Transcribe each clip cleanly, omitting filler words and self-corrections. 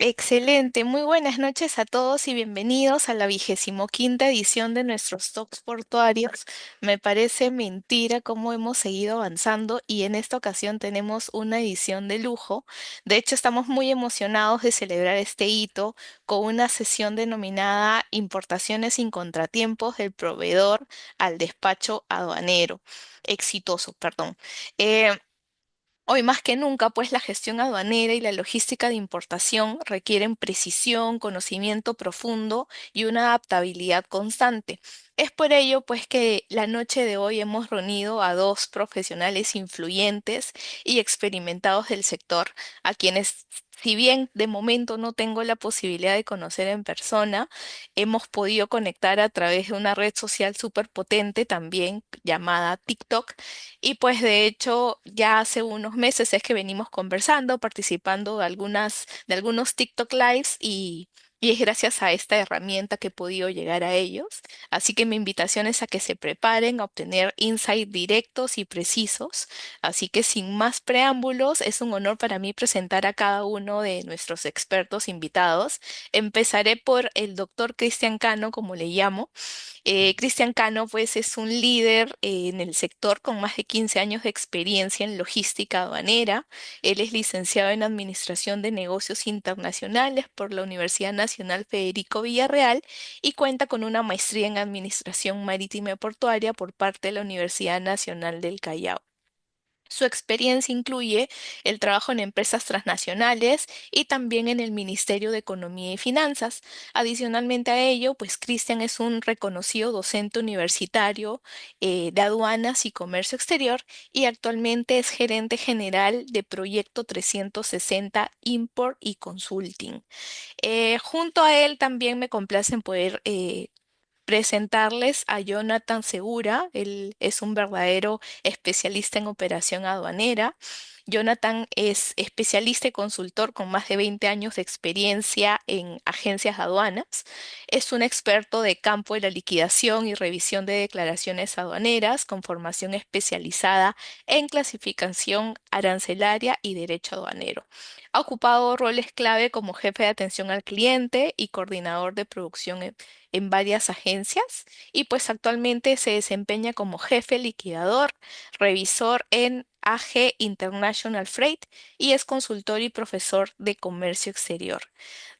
Excelente, muy buenas noches a todos y bienvenidos a la 25ª edición de nuestros Talks Portuarios. Me parece mentira cómo hemos seguido avanzando y en esta ocasión tenemos una edición de lujo. De hecho, estamos muy emocionados de celebrar este hito con una sesión denominada Importaciones sin contratiempos del proveedor al despacho aduanero. Exitoso, perdón. Eh, Hoy más que nunca, pues la gestión aduanera y la logística de importación requieren precisión, conocimiento profundo y una adaptabilidad constante. Es por ello, pues, que la noche de hoy hemos reunido a dos profesionales influyentes y experimentados del sector, a quienes, si bien de momento no tengo la posibilidad de conocer en persona, hemos podido conectar a través de una red social súper potente también llamada TikTok y pues de hecho ya hace unos meses es que venimos conversando, participando de algunos TikTok Lives y es gracias a esta herramienta que he podido llegar a ellos. Así que mi invitación es a que se preparen a obtener insights directos y precisos. Así que sin más preámbulos, es un honor para mí presentar a cada uno de nuestros expertos invitados. Empezaré por el doctor Cristian Cano, como le llamo. Cristian Cano, pues, es un líder en el sector con más de 15 años de experiencia en logística aduanera. Él es licenciado en Administración de Negocios Internacionales por la Universidad Nacional Federico Villarreal y cuenta con una maestría en Administración Marítima y Portuaria por parte de la Universidad Nacional del Callao. Su experiencia incluye el trabajo en empresas transnacionales y también en el Ministerio de Economía y Finanzas. Adicionalmente a ello, pues Cristian es un reconocido docente universitario de aduanas y comercio exterior y actualmente es gerente general de Proyecto 360 Import y Consulting. Junto a él también me complace en poder presentarles a Jonathan Segura. Él es un verdadero especialista en operación aduanera. Jonathan es especialista y consultor con más de 20 años de experiencia en agencias de aduanas. Es un experto de campo de la liquidación y revisión de declaraciones aduaneras con formación especializada en clasificación arancelaria y derecho aduanero. Ha ocupado roles clave como jefe de atención al cliente y coordinador de producción en varias agencias y pues actualmente se desempeña como jefe liquidador, revisor en AG International Freight y es consultor y profesor de comercio exterior.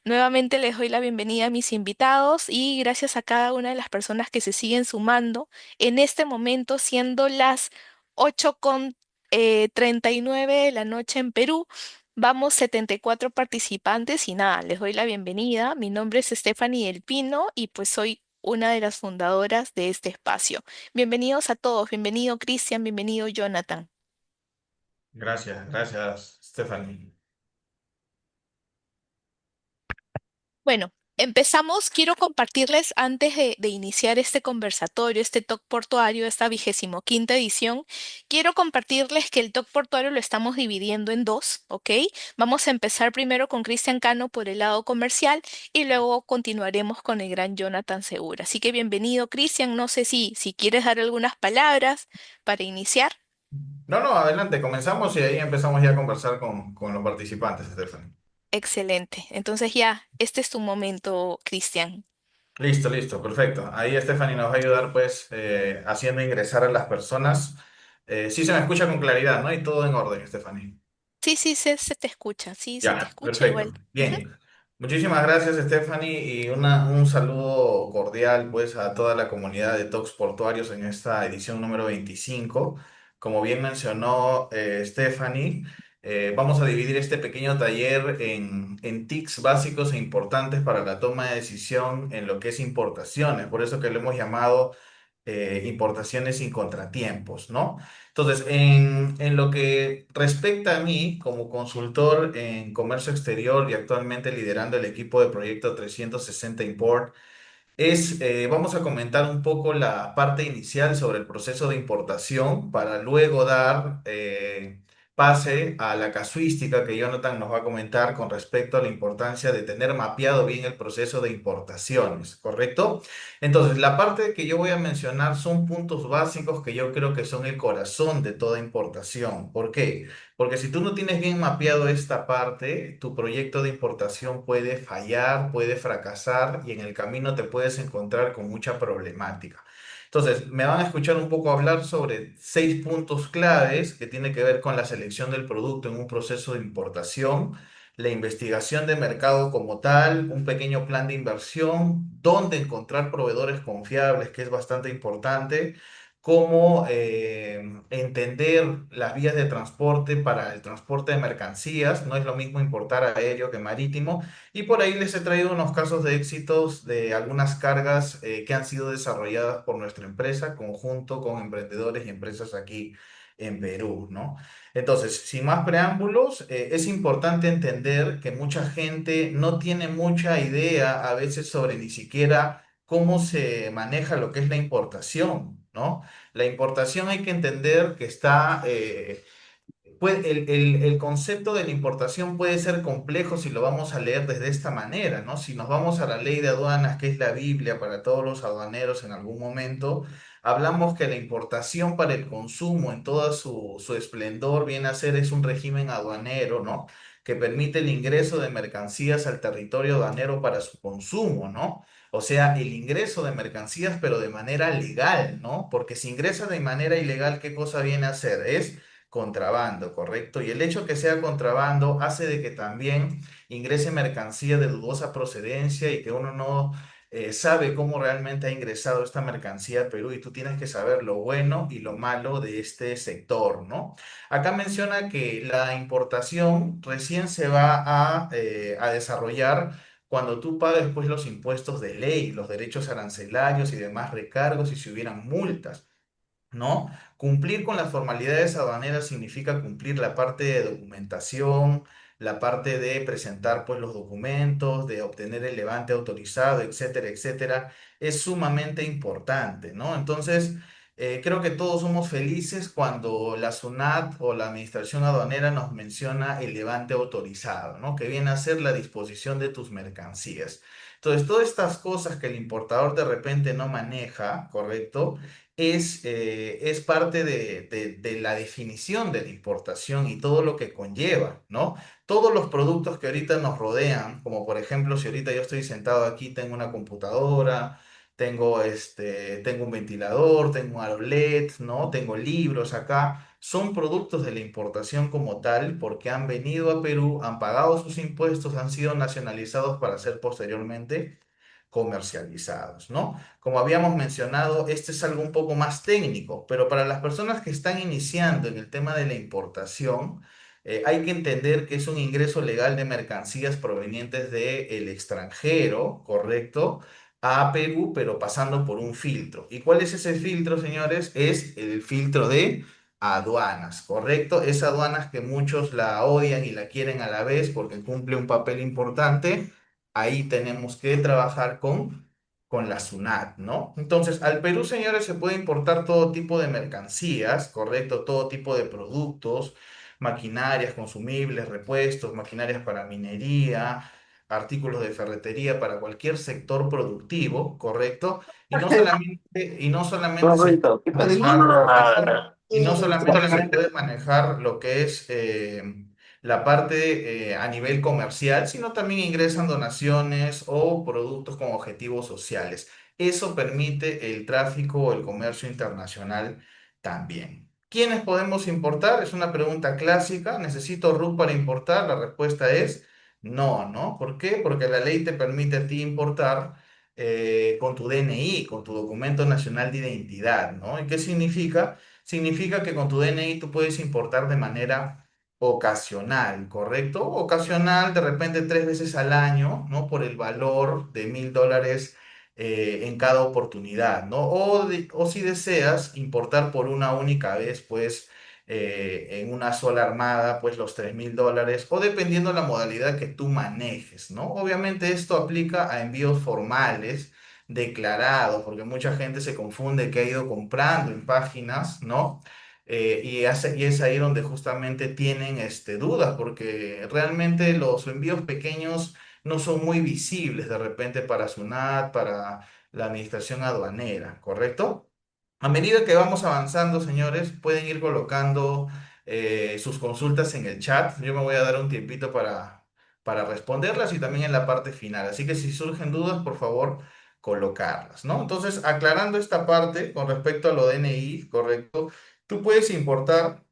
Nuevamente les doy la bienvenida a mis invitados y gracias a cada una de las personas que se siguen sumando en este momento, siendo las 8:39 de la noche en Perú. Vamos 74 participantes y nada, les doy la bienvenida. Mi nombre es Stephanie Del Pino y pues soy una de las fundadoras de este espacio. Bienvenidos a todos, bienvenido Cristian, bienvenido Jonathan. Gracias, gracias, Stephanie. Bueno, empezamos. Quiero compartirles antes de iniciar este conversatorio, este talk portuario, esta 25ª edición. Quiero compartirles que el talk portuario lo estamos dividiendo en dos, ¿ok? Vamos a empezar primero con Cristian Cano por el lado comercial y luego continuaremos con el gran Jonathan Segura. Así que bienvenido, Cristian. No sé si quieres dar algunas palabras para iniciar. No, no, adelante, comenzamos y ahí empezamos ya a conversar con los participantes, Stephanie. Excelente. Entonces ya, este es tu momento, Cristian. Listo, listo, perfecto. Ahí Stephanie nos va a ayudar pues haciendo ingresar a las personas. Sí se me escucha con claridad, ¿no? Y todo en orden, Stephanie. Sí, sí, se te escucha, sí, se te Ya, escucha igual. perfecto. Ujú. Bien. Muchísimas gracias, Stephanie, y un saludo cordial pues a toda la comunidad de Talks Portuarios en esta edición número 25. Como bien mencionó Stephanie, vamos a dividir este pequeño taller en tics básicos e importantes para la toma de decisión en lo que es importaciones. Por eso que lo hemos llamado importaciones sin contratiempos, ¿no? Entonces, en lo que respecta a mí, como consultor en comercio exterior y actualmente liderando el equipo de Proyecto 360 Import, vamos a comentar un poco la parte inicial sobre el proceso de importación para luego dar pase a la casuística que Jonathan nos va a comentar con respecto a la importancia de tener mapeado bien el proceso de importaciones, ¿correcto? Entonces, la parte que yo voy a mencionar son puntos básicos que yo creo que son el corazón de toda importación. ¿Por qué? Porque si tú no tienes bien mapeado esta parte, tu proyecto de importación puede fallar, puede fracasar y en el camino te puedes encontrar con mucha problemática. Entonces, me van a escuchar un poco hablar sobre 6 puntos claves que tiene que ver con la selección del producto en un proceso de importación, la investigación de mercado como tal, un pequeño plan de inversión, dónde encontrar proveedores confiables, que es bastante importante, cómo entender las vías de transporte para el transporte de mercancías, no es lo mismo importar aéreo que marítimo, y por ahí les he traído unos casos de éxitos de algunas cargas que han sido desarrolladas por nuestra empresa, conjunto con emprendedores y empresas aquí en Perú, ¿no? Entonces, sin más preámbulos, es importante entender que mucha gente no tiene mucha idea a veces sobre ni siquiera cómo se maneja lo que es la importación, ¿no? La importación hay que entender que está el concepto de la importación puede ser complejo si lo vamos a leer desde esta manera, ¿no? Si nos vamos a la ley de aduanas, que es la Biblia para todos los aduaneros en algún momento, hablamos que la importación para el consumo en toda su esplendor viene a ser es un régimen aduanero, ¿no? Que permite el ingreso de mercancías al territorio aduanero para su consumo, ¿no? O sea, el ingreso de mercancías, pero de manera legal, ¿no? Porque si ingresa de manera ilegal, ¿qué cosa viene a ser? Es contrabando, ¿correcto? Y el hecho que sea contrabando hace de que también ingrese mercancía de dudosa procedencia y que uno no sabe cómo realmente ha ingresado esta mercancía a Perú y tú tienes que saber lo bueno y lo malo de este sector, ¿no? Acá menciona que la importación recién se va a desarrollar cuando tú pagues pues los impuestos de ley, los derechos arancelarios y demás recargos y si hubieran multas. ¿No? Cumplir con las formalidades aduaneras significa cumplir la parte de documentación, la parte de presentar pues los documentos, de obtener el levante autorizado, etcétera, etcétera, es sumamente importante, ¿no? Entonces, creo que todos somos felices cuando la SUNAT o la Administración Aduanera nos menciona el levante autorizado, ¿no? Que viene a ser la disposición de tus mercancías. Entonces, todas estas cosas que el importador de repente no maneja, ¿correcto? Es parte de la definición de la importación y todo lo que conlleva, ¿no? Todos los productos que ahorita nos rodean, como por ejemplo, si ahorita yo estoy sentado aquí, tengo una computadora, tengo un ventilador, tengo un aro LED, ¿no? Tengo libros acá. Son productos de la importación como tal porque han venido a Perú, han pagado sus impuestos, han sido nacionalizados para ser posteriormente comercializados, ¿no? Como habíamos mencionado, este es algo un poco más técnico, pero para las personas que están iniciando en el tema de la importación, hay que entender que es un ingreso legal de mercancías provenientes del extranjero, ¿correcto? A Perú, pero pasando por un filtro. ¿Y cuál es ese filtro, señores? Es el filtro de aduanas, ¿correcto? Es aduanas que muchos la odian y la quieren a la vez porque cumple un papel importante. Ahí tenemos que trabajar con la SUNAT, ¿no? Entonces, al Perú, señores, se puede importar todo tipo de mercancías, ¿correcto? Todo tipo de productos, maquinarias, consumibles, repuestos, maquinarias para minería, artículos de ferretería para cualquier sector productivo, ¿correcto? Y no solamente se puede Correcto. ¿Qué pasa? manejar lo que y no No solamente se puede manejar lo que es la parte a nivel comercial, sino también ingresan donaciones o productos con objetivos sociales. Eso permite el tráfico o el comercio internacional también. ¿Quiénes podemos importar? Es una pregunta clásica. ¿Necesito RUC para importar? La respuesta es no, ¿no? ¿Por qué? Porque la ley te permite a ti importar con tu DNI, con tu documento nacional de identidad, ¿no? ¿Y qué significa? Significa que con tu DNI tú puedes importar de manera ocasional, ¿correcto? Ocasional, de repente 3 veces al año, ¿no? Por el valor de $1000 en cada oportunidad, ¿no? O si deseas importar por una única vez, pues en una sola armada, pues los $3000, o dependiendo la modalidad que tú manejes, ¿no? Obviamente esto aplica a envíos formales, declarados, porque mucha gente se confunde que ha ido comprando en páginas, ¿no? y es ahí donde justamente tienen dudas, porque realmente los envíos pequeños no son muy visibles de repente para SUNAT, para la administración aduanera, ¿correcto? A medida que vamos avanzando, señores, pueden ir colocando sus consultas en el chat. Yo me voy a dar un tiempito para responderlas y también en la parte final. Así que si surgen dudas, por favor, colocarlas, ¿no? Entonces, aclarando esta parte con respecto a lo DNI, ¿correcto? Tú puedes importar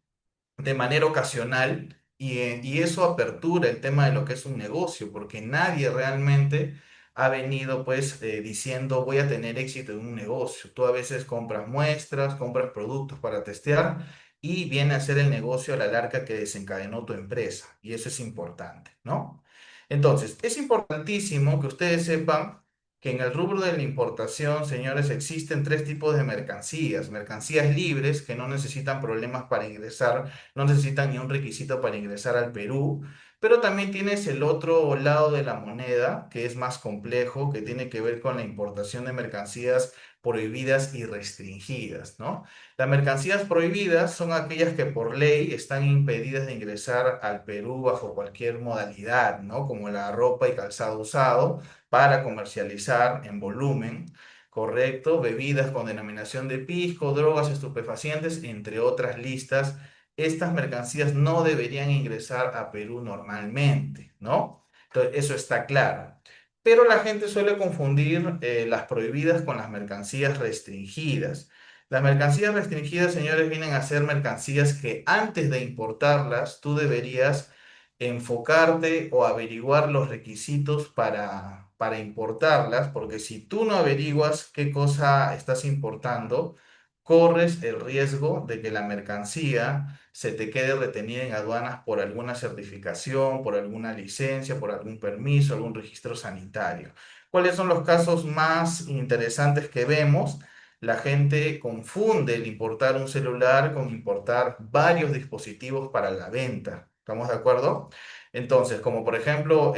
de manera ocasional y eso apertura el tema de lo que es un negocio, porque nadie realmente ha venido pues diciendo voy a tener éxito en un negocio. Tú a veces compras muestras, compras productos para testear y viene a ser el negocio a la larga que desencadenó tu empresa y eso es importante, ¿no? Entonces, es importantísimo que ustedes sepan que en el rubro de la importación, señores, existen tres tipos de mercancías. Mercancías libres que no necesitan problemas para ingresar, no necesitan ni un requisito para ingresar al Perú, pero también tienes el otro lado de la moneda, que es más complejo, que tiene que ver con la importación de mercancías prohibidas y restringidas, ¿no? Las mercancías prohibidas son aquellas que por ley están impedidas de ingresar al Perú bajo cualquier modalidad, ¿no? Como la ropa y calzado usado para comercializar en volumen. Correcto, bebidas con denominación de pisco, drogas, estupefacientes, entre otras listas. Estas mercancías no deberían ingresar a Perú normalmente, ¿no? Entonces, eso está claro. Pero la gente suele confundir las prohibidas con las mercancías restringidas. Las mercancías restringidas, señores, vienen a ser mercancías que antes de importarlas, tú deberías enfocarte o averiguar los requisitos para importarlas, porque si tú no averiguas qué cosa estás importando, corres el riesgo de que la mercancía se te quede retenida en aduanas por alguna certificación, por alguna licencia, por algún permiso, algún registro sanitario. ¿Cuáles son los casos más interesantes que vemos? La gente confunde el importar un celular con importar varios dispositivos para la venta. ¿Estamos de acuerdo? Entonces, como por ejemplo,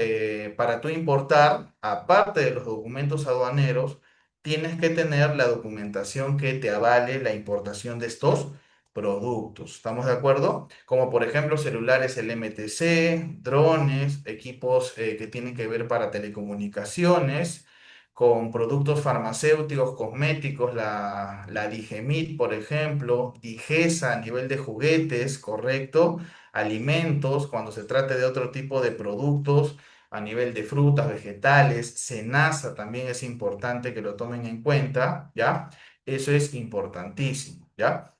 para tú importar, aparte de los documentos aduaneros, tienes que tener la documentación que te avale la importación de estos productos. ¿Estamos de acuerdo? Como por ejemplo celulares el MTC, drones, equipos que tienen que ver para telecomunicaciones, con productos farmacéuticos, cosméticos, la Digemit, por ejemplo, Digesa a nivel de juguetes, ¿correcto? Alimentos, cuando se trate de otro tipo de productos a nivel de frutas, vegetales, cenaza también es importante que lo tomen en cuenta, ¿ya? Eso es importantísimo, ¿ya?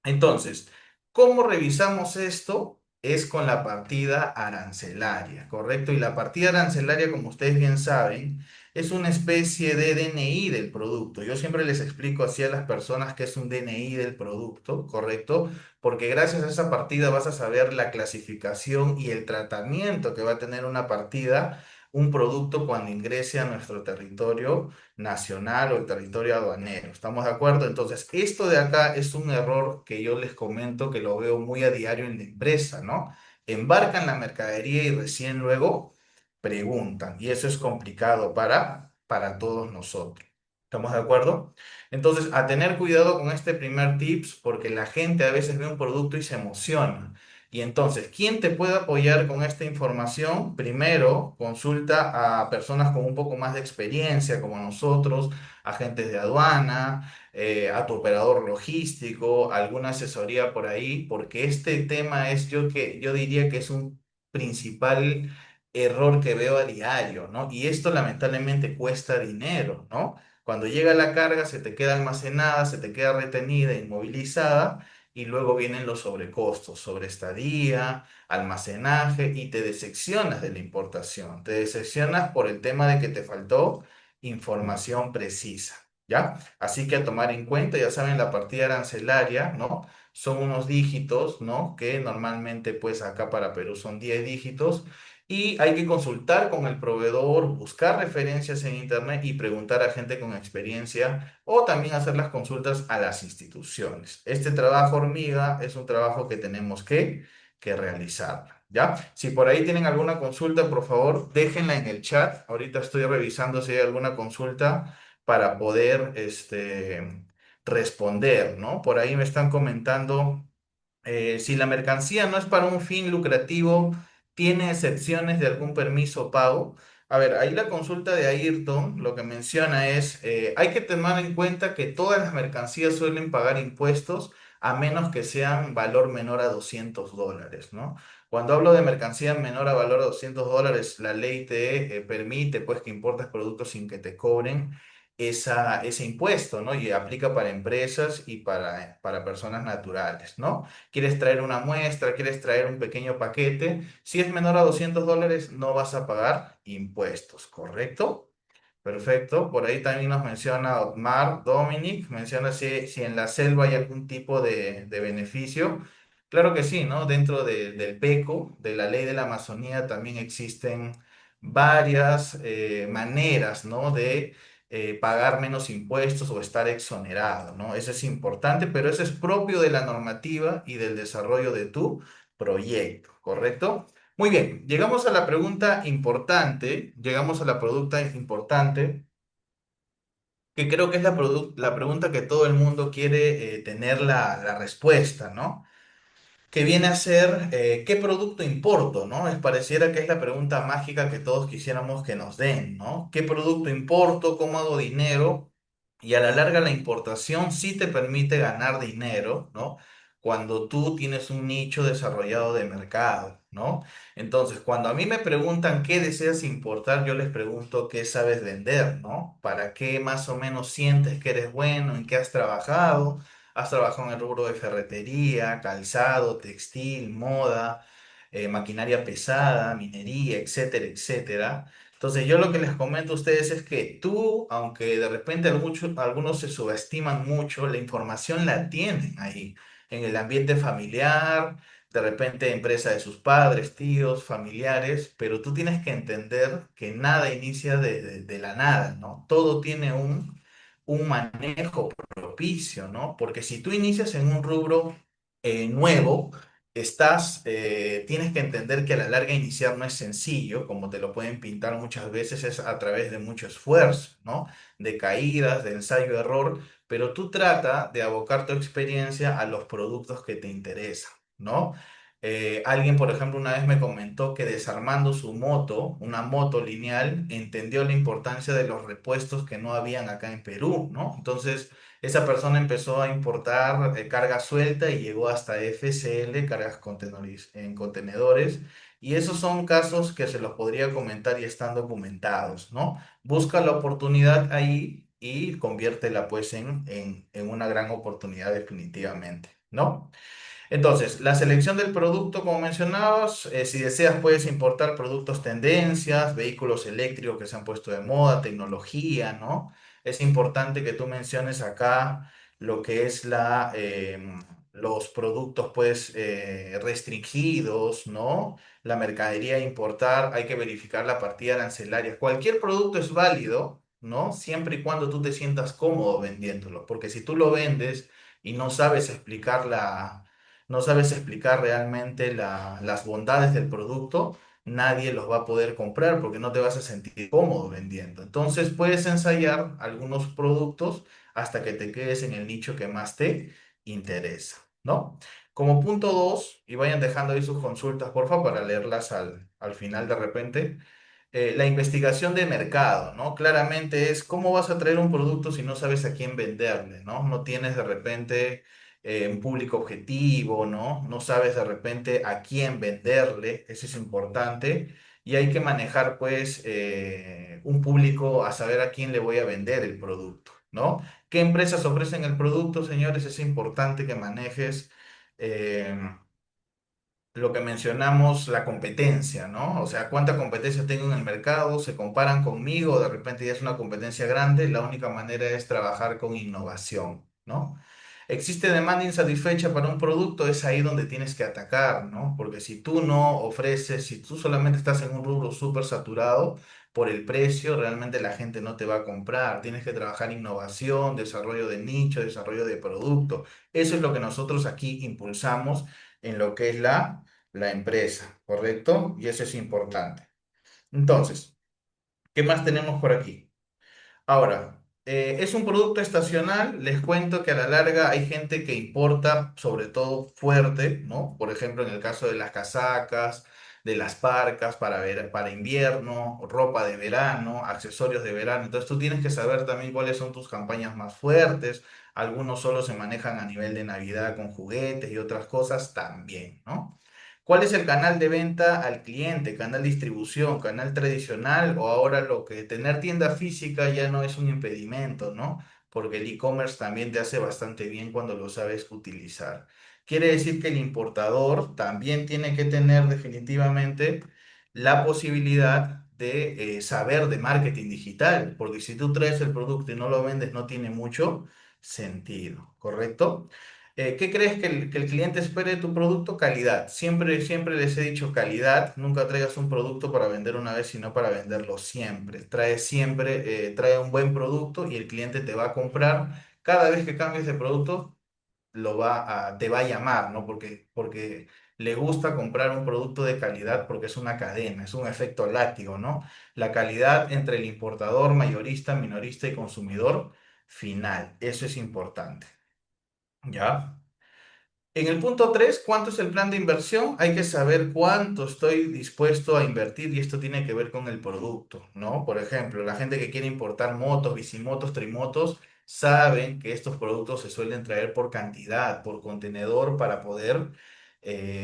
Entonces, ¿cómo revisamos esto? Es con la partida arancelaria, ¿correcto? Y la partida arancelaria, como ustedes bien saben, es una especie de DNI del producto. Yo siempre les explico así a las personas que es un DNI del producto, ¿correcto? Porque gracias a esa partida vas a saber la clasificación y el tratamiento que va a tener una partida, un producto cuando ingrese a nuestro territorio nacional o el territorio aduanero. ¿Estamos de acuerdo? Entonces, esto de acá es un error que yo les comento que lo veo muy a diario en la empresa, ¿no? Embarcan la mercadería y recién luego preguntan. Y eso es complicado para todos nosotros. ¿Estamos de acuerdo? Entonces, a tener cuidado con este primer tips porque la gente a veces ve un producto y se emociona. Y entonces, ¿quién te puede apoyar con esta información? Primero, consulta a personas con un poco más de experiencia, como nosotros, agentes de aduana, a tu operador logístico, alguna asesoría por ahí, porque este tema es yo diría que es un principal error que veo a diario, ¿no? Y esto lamentablemente cuesta dinero, ¿no? Cuando llega la carga, se te queda almacenada, se te queda retenida, inmovilizada y luego vienen los sobrecostos, sobre estadía, almacenaje y te decepcionas de la importación. Te decepcionas por el tema de que te faltó información precisa, ¿ya? Así que a tomar en cuenta, ya saben, la partida arancelaria, ¿no? Son unos dígitos, ¿no? Que normalmente, pues acá para Perú son 10 dígitos. Y hay que consultar con el proveedor, buscar referencias en internet y preguntar a gente con experiencia o también hacer las consultas a las instituciones. Este trabajo hormiga es un trabajo que tenemos que realizar, ¿ya? Si por ahí tienen alguna consulta, por favor, déjenla en el chat. Ahorita estoy revisando si hay alguna consulta para poder responder, ¿no? Por ahí me están comentando. Si la mercancía no es para un fin lucrativo, tiene excepciones de algún permiso o pago. A ver, ahí la consulta de Ayrton lo que menciona es, hay que tomar en cuenta que todas las mercancías suelen pagar impuestos a menos que sean valor menor a $200, ¿no? Cuando hablo de mercancía menor a valor a $200, la ley te permite pues que importes productos sin que te cobren ese impuesto, ¿no? Y aplica para empresas y para personas naturales, ¿no? Quieres traer una muestra, quieres traer un pequeño paquete, si es menor a $200 no vas a pagar impuestos, ¿correcto? Perfecto. Por ahí también nos menciona Otmar Dominic, menciona si en la selva hay algún tipo de beneficio. Claro que sí, ¿no? Dentro del PECO, de la ley de la Amazonía, también existen varias maneras, ¿no? De pagar menos impuestos o estar exonerado, ¿no? Eso es importante, pero eso es propio de la normativa y del desarrollo de tu proyecto, ¿correcto? Muy bien, llegamos a la pregunta importante, llegamos a la pregunta importante, que creo que es la pregunta que todo el mundo quiere tener la respuesta, ¿no? Que viene a ser ¿qué producto importo? ¿No? Pareciera que es la pregunta mágica que todos quisiéramos que nos den, ¿no? ¿Qué producto importo? ¿Cómo hago dinero? Y a la larga la importación sí te permite ganar dinero, ¿no? Cuando tú tienes un nicho desarrollado de mercado, ¿no? Entonces, cuando a mí me preguntan qué deseas importar, yo les pregunto qué sabes vender, ¿no? ¿Para qué más o menos sientes que eres bueno? ¿En qué has trabajado? Has trabajado en el rubro de ferretería, calzado, textil, moda, maquinaria pesada, minería, etcétera, etcétera. Entonces yo lo que les comento a ustedes es que tú, aunque de repente algunos se subestiman mucho, la información la tienen ahí, en el ambiente familiar, de repente empresa de sus padres, tíos, familiares, pero tú tienes que entender que nada inicia de la nada, ¿no? Todo tiene un manejo propicio, ¿no? Porque si tú inicias en un rubro nuevo, tienes que entender que a la larga iniciar no es sencillo, como te lo pueden pintar muchas veces, es a través de mucho esfuerzo, ¿no? De caídas, de ensayo-error, pero tú trata de abocar tu experiencia a los productos que te interesan, ¿no? Alguien, por ejemplo, una vez me comentó que desarmando su moto, una moto lineal, entendió la importancia de los repuestos que no habían acá en Perú, ¿no? Entonces, esa persona empezó a importar carga suelta y llegó hasta FCL, cargas en contenedores. Y esos son casos que se los podría comentar y están documentados, ¿no? Busca la oportunidad ahí y conviértela pues en una gran oportunidad definitivamente, ¿no? Entonces, la selección del producto, como mencionabas, si deseas puedes importar productos tendencias, vehículos eléctricos que se han puesto de moda, tecnología, ¿no? Es importante que tú menciones acá lo que es los productos, pues, restringidos, ¿no? La mercadería a importar, hay que verificar la partida arancelaria. Cualquier producto es válido, ¿no? Siempre y cuando tú te sientas cómodo vendiéndolo, porque si tú lo vendes y no sabes explicar realmente las bondades del producto, nadie los va a poder comprar porque no te vas a sentir cómodo vendiendo. Entonces puedes ensayar algunos productos hasta que te quedes en el nicho que más te interesa, ¿no? Como punto dos, y vayan dejando ahí sus consultas, porfa, para leerlas al final de repente. La investigación de mercado, ¿no? Claramente es cómo vas a traer un producto si no sabes a quién venderle, ¿no? No tienes de repente un público objetivo, ¿no? No sabes de repente a quién venderle, eso es importante. Y hay que manejar, pues, un público a saber a quién le voy a vender el producto, ¿no? ¿Qué empresas ofrecen el producto, señores? Es importante que manejes. eh, lo que mencionamos, la competencia, ¿no? O sea, cuánta competencia tengo en el mercado, se comparan conmigo, de repente ya es una competencia grande, la única manera es trabajar con innovación, ¿no? Existe demanda insatisfecha para un producto, es ahí donde tienes que atacar, ¿no? Porque si tú no ofreces, si tú solamente estás en un rubro súper saturado por el precio, realmente la gente no te va a comprar. Tienes que trabajar innovación, desarrollo de nicho, desarrollo de producto. Eso es lo que nosotros aquí impulsamos en lo que es la empresa, ¿correcto? Y eso es importante. Entonces, ¿qué más tenemos por aquí? Ahora. Es un producto estacional. Les cuento que a la larga hay gente que importa, sobre todo fuerte, ¿no? Por ejemplo, en el caso de las casacas, de las parcas para invierno, ropa de verano, accesorios de verano. Entonces tú tienes que saber también cuáles son tus campañas más fuertes. Algunos solo se manejan a nivel de Navidad con juguetes y otras cosas también, ¿no? ¿Cuál es el canal de venta al cliente? ¿Canal de distribución? ¿Canal tradicional? O ahora lo que tener tienda física ya no es un impedimento, ¿no? Porque el e-commerce también te hace bastante bien cuando lo sabes utilizar. Quiere decir que el importador también tiene que tener definitivamente la posibilidad de saber de marketing digital, porque si tú traes el producto y no lo vendes, no tiene mucho sentido, ¿correcto? ¿Qué crees que el cliente espere de tu producto? Calidad. Siempre, siempre les he dicho calidad. Nunca traigas un producto para vender una vez, sino para venderlo siempre. Trae siempre, trae un buen producto y el cliente te va a comprar. Cada vez que cambies de producto, te va a llamar, ¿no? Porque le gusta comprar un producto de calidad porque es una cadena, es un efecto látigo, ¿no? La calidad entre el importador, mayorista, minorista y consumidor final. Eso es importante. ¿Ya? En el punto 3, ¿cuánto es el plan de inversión? Hay que saber cuánto estoy dispuesto a invertir y esto tiene que ver con el producto, ¿no? Por ejemplo, la gente que quiere importar motos, bicimotos, trimotos, saben que estos productos se suelen traer por cantidad, por contenedor para poder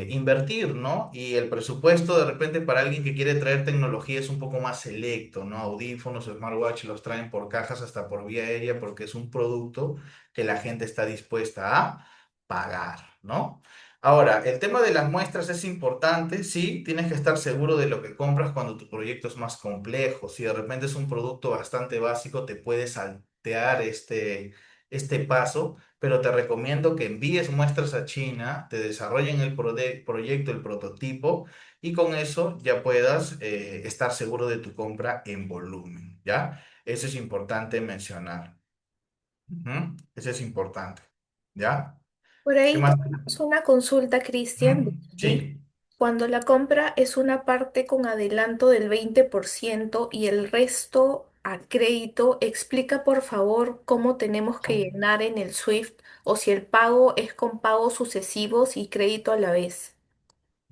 invertir, ¿no? Y el presupuesto de repente para alguien que quiere traer tecnología es un poco más selecto, ¿no? Audífonos, smartwatch los traen por cajas hasta por vía aérea porque es un producto que la gente está dispuesta a pagar, ¿no? Ahora, el tema de las muestras es importante, sí, tienes que estar seguro de lo que compras cuando tu proyecto es más complejo. Si de repente es un producto bastante básico, te puedes saltear este paso, pero te recomiendo que envíes muestras a China, te desarrollen el proyecto, el prototipo, y con eso ya puedas estar seguro de tu compra en volumen, ¿ya? Eso es importante mencionar. Ujú. Eso es importante, ¿ya? Por ¿Qué ahí más? tenemos una consulta, Cristian, de Ujú. Eric. Sí, Cuando la compra es una parte con adelanto del 20% y el resto a crédito, explica por favor cómo tenemos que llenar en el SWIFT o si el pago es con pagos sucesivos y crédito a la vez.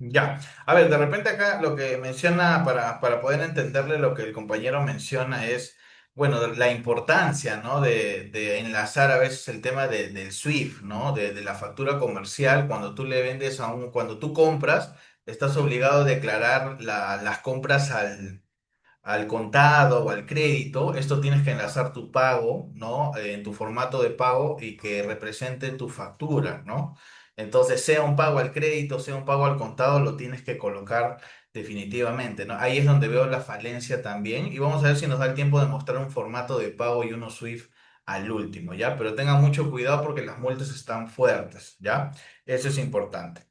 ya. A ver, de repente acá lo que menciona, para poder entenderle lo que el compañero menciona es, bueno, la importancia, ¿no? De enlazar a veces el tema del SWIFT, ¿no? De la factura comercial, cuando tú le vendes cuando tú compras, estás obligado a declarar las compras al contado o al crédito. Esto tienes que enlazar tu pago, ¿no? En tu formato de pago y que represente tu factura, ¿no? Entonces, sea un pago al crédito, sea un pago al contado, lo tienes que colocar definitivamente, ¿no? Ahí es donde veo la falencia también y vamos a ver si nos da el tiempo de mostrar un formato de pago y uno SWIFT al último, ¿ya? Pero tengan mucho cuidado porque las multas están fuertes, ¿ya? Eso es importante.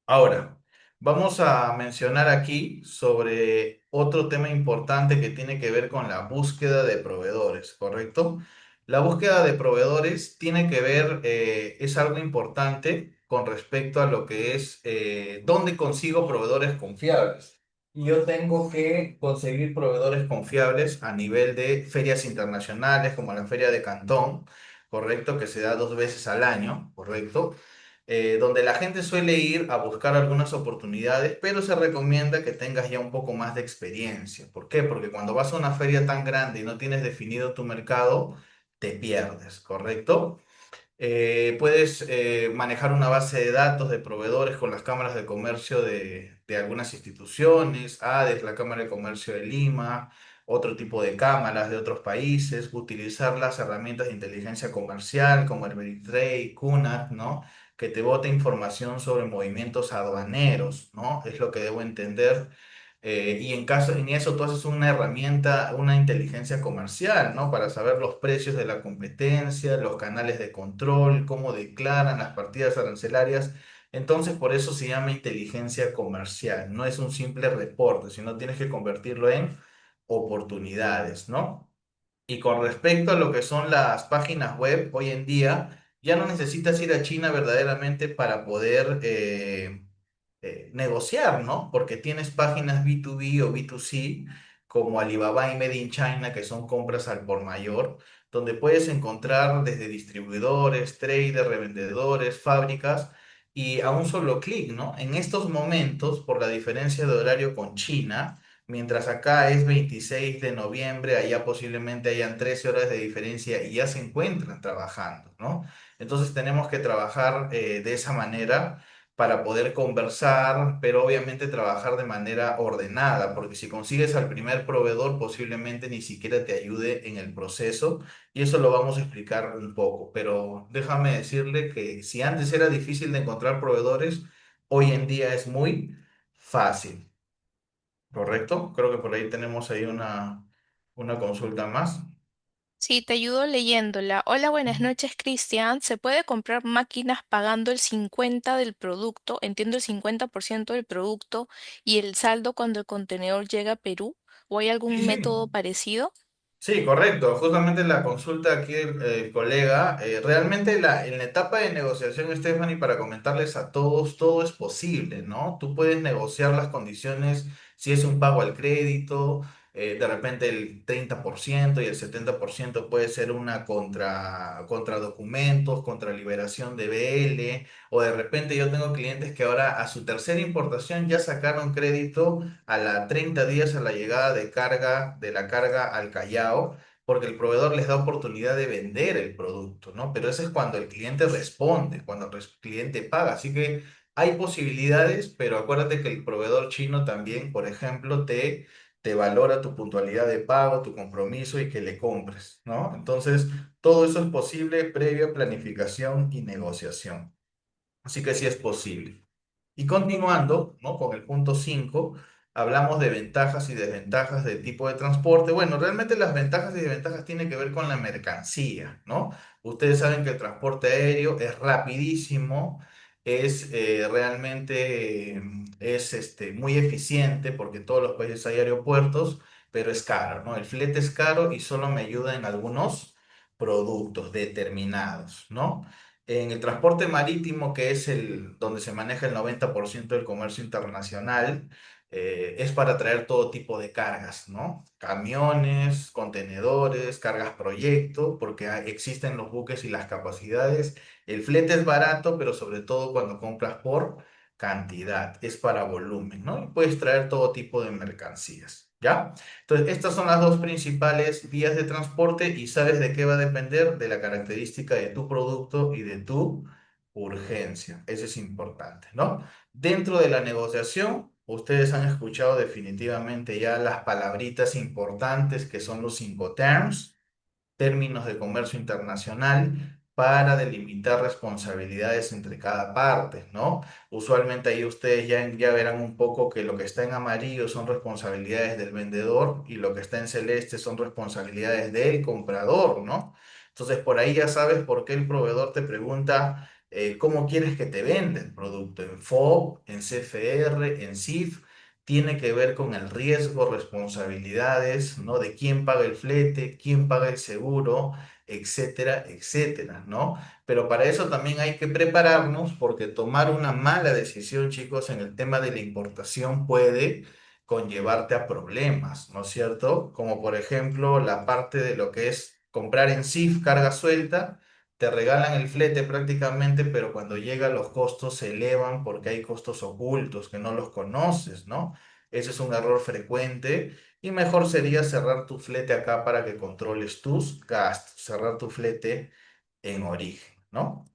Ahora, vamos a mencionar aquí sobre otro tema importante que tiene que ver con la búsqueda de proveedores, ¿correcto? La búsqueda de proveedores tiene que ver, es algo importante con respecto a lo que es dónde consigo proveedores confiables. Y yo tengo que conseguir proveedores confiables a nivel de ferias internacionales como la Feria de Cantón, ¿correcto? Que se da 2 veces al año, ¿correcto? Donde la gente suele ir a buscar algunas oportunidades, pero se recomienda que tengas ya un poco más de experiencia. ¿Por qué? Porque cuando vas a una feria tan grande y no tienes definido tu mercado, te pierdes, ¿correcto? Puedes manejar una base de datos de proveedores con las cámaras de comercio de algunas instituciones, ADES, la Cámara de Comercio de Lima, otro tipo de cámaras de otros países, utilizar las herramientas de inteligencia comercial como el Veritrade, QNAT, ¿no? Que te bote información sobre movimientos aduaneros, ¿no? Es lo que debo entender. Y en eso tú haces una herramienta, una inteligencia comercial, ¿no? Para saber los precios de la competencia, los canales de control, cómo declaran las partidas arancelarias. Entonces, por eso se llama inteligencia comercial. No es un simple reporte, sino tienes que convertirlo en oportunidades, ¿no? Y con respecto a lo que son las páginas web, hoy en día ya no necesitas ir a China verdaderamente para poder negociar, ¿no? Porque tienes páginas B2B o B2C como Alibaba y Made in China, que son compras al por mayor, donde puedes encontrar desde distribuidores, traders, revendedores, fábricas y a un solo clic, ¿no? En estos momentos, por la diferencia de horario con China, mientras acá es 26 de noviembre, allá posiblemente hayan 13 horas de diferencia y ya se encuentran trabajando, ¿no? Entonces tenemos que trabajar de esa manera para poder conversar, pero obviamente trabajar de manera ordenada, porque si consigues al primer proveedor, posiblemente ni siquiera te ayude en el proceso, y eso lo vamos a explicar un poco. Pero déjame decirle que si antes era difícil de encontrar proveedores, hoy en día es muy fácil, ¿correcto? Creo que por ahí tenemos ahí una consulta más. Sí, te ayudo leyéndola. Hola, buenas noches, Cristian. ¿Se puede comprar máquinas pagando el 50 del producto? Entiendo el 50% del producto y el saldo cuando el contenedor llega a Perú. ¿O hay Sí, algún sí. método parecido? Sí, correcto. Justamente la consulta aquí el colega, realmente en la etapa de negociación, Stephanie, para comentarles a todos, todo es posible, ¿no? Tú puedes negociar las condiciones si es un pago al crédito, de repente el 30% y el 70% puede ser una contra documentos, contra liberación de BL, o de repente yo tengo clientes que ahora a su tercera importación ya sacaron crédito a la 30 días a la llegada de carga, de la carga al Callao, porque el proveedor les da oportunidad de vender el producto, ¿no? Pero eso es cuando el cliente responde, cuando el cliente paga. Así que hay posibilidades, pero acuérdate que el proveedor chino también, por ejemplo, te valora tu puntualidad de pago, tu compromiso y que le compres, ¿no? Entonces, todo eso es posible previa planificación y negociación. Así que sí es posible. Y continuando, ¿no? Con el punto 5 hablamos de ventajas y desventajas del tipo de transporte. Bueno, realmente las ventajas y desventajas tienen que ver con la mercancía, ¿no? Ustedes saben que el transporte aéreo es rapidísimo, es realmente muy eficiente porque en todos los países hay aeropuertos, pero es caro, ¿no? El flete es caro y solo me ayuda en algunos productos determinados, ¿no? En el transporte marítimo, que es el donde se maneja el 90% del comercio internacional, es para traer todo tipo de cargas, ¿no? Camiones, contenedores, cargas proyecto, porque existen los buques y las capacidades. El flete es barato, pero sobre todo cuando compras por cantidad, es para volumen, ¿no? Y puedes traer todo tipo de mercancías, ¿ya? Entonces, estas son las dos principales vías de transporte y sabes de qué va a depender de la característica de tu producto y de tu urgencia. Eso es importante, ¿no? Dentro de la negociación, ustedes han escuchado definitivamente ya las palabritas importantes que son los cinco terms términos de comercio internacional para delimitar responsabilidades entre cada parte, ¿no? Usualmente ahí ustedes ya verán un poco que lo que está en amarillo son responsabilidades del vendedor y lo que está en celeste son responsabilidades del comprador, ¿no? Entonces por ahí ya sabes por qué el proveedor te pregunta cómo quieres que te venda el producto, en FOB, en CFR, en CIF, tiene que ver con el riesgo, responsabilidades, ¿no? De quién paga el flete, quién paga el seguro, etcétera, etcétera, ¿no? Pero para eso también hay que prepararnos porque tomar una mala decisión, chicos, en el tema de la importación puede conllevarte a problemas, ¿no es cierto? Como por ejemplo la parte de lo que es comprar en CIF carga suelta. Te regalan el flete prácticamente, pero cuando llega los costos se elevan porque hay costos ocultos que no los conoces, ¿no? Ese es un error frecuente y mejor sería cerrar tu flete acá para que controles tus gastos, cerrar tu flete en origen, ¿no?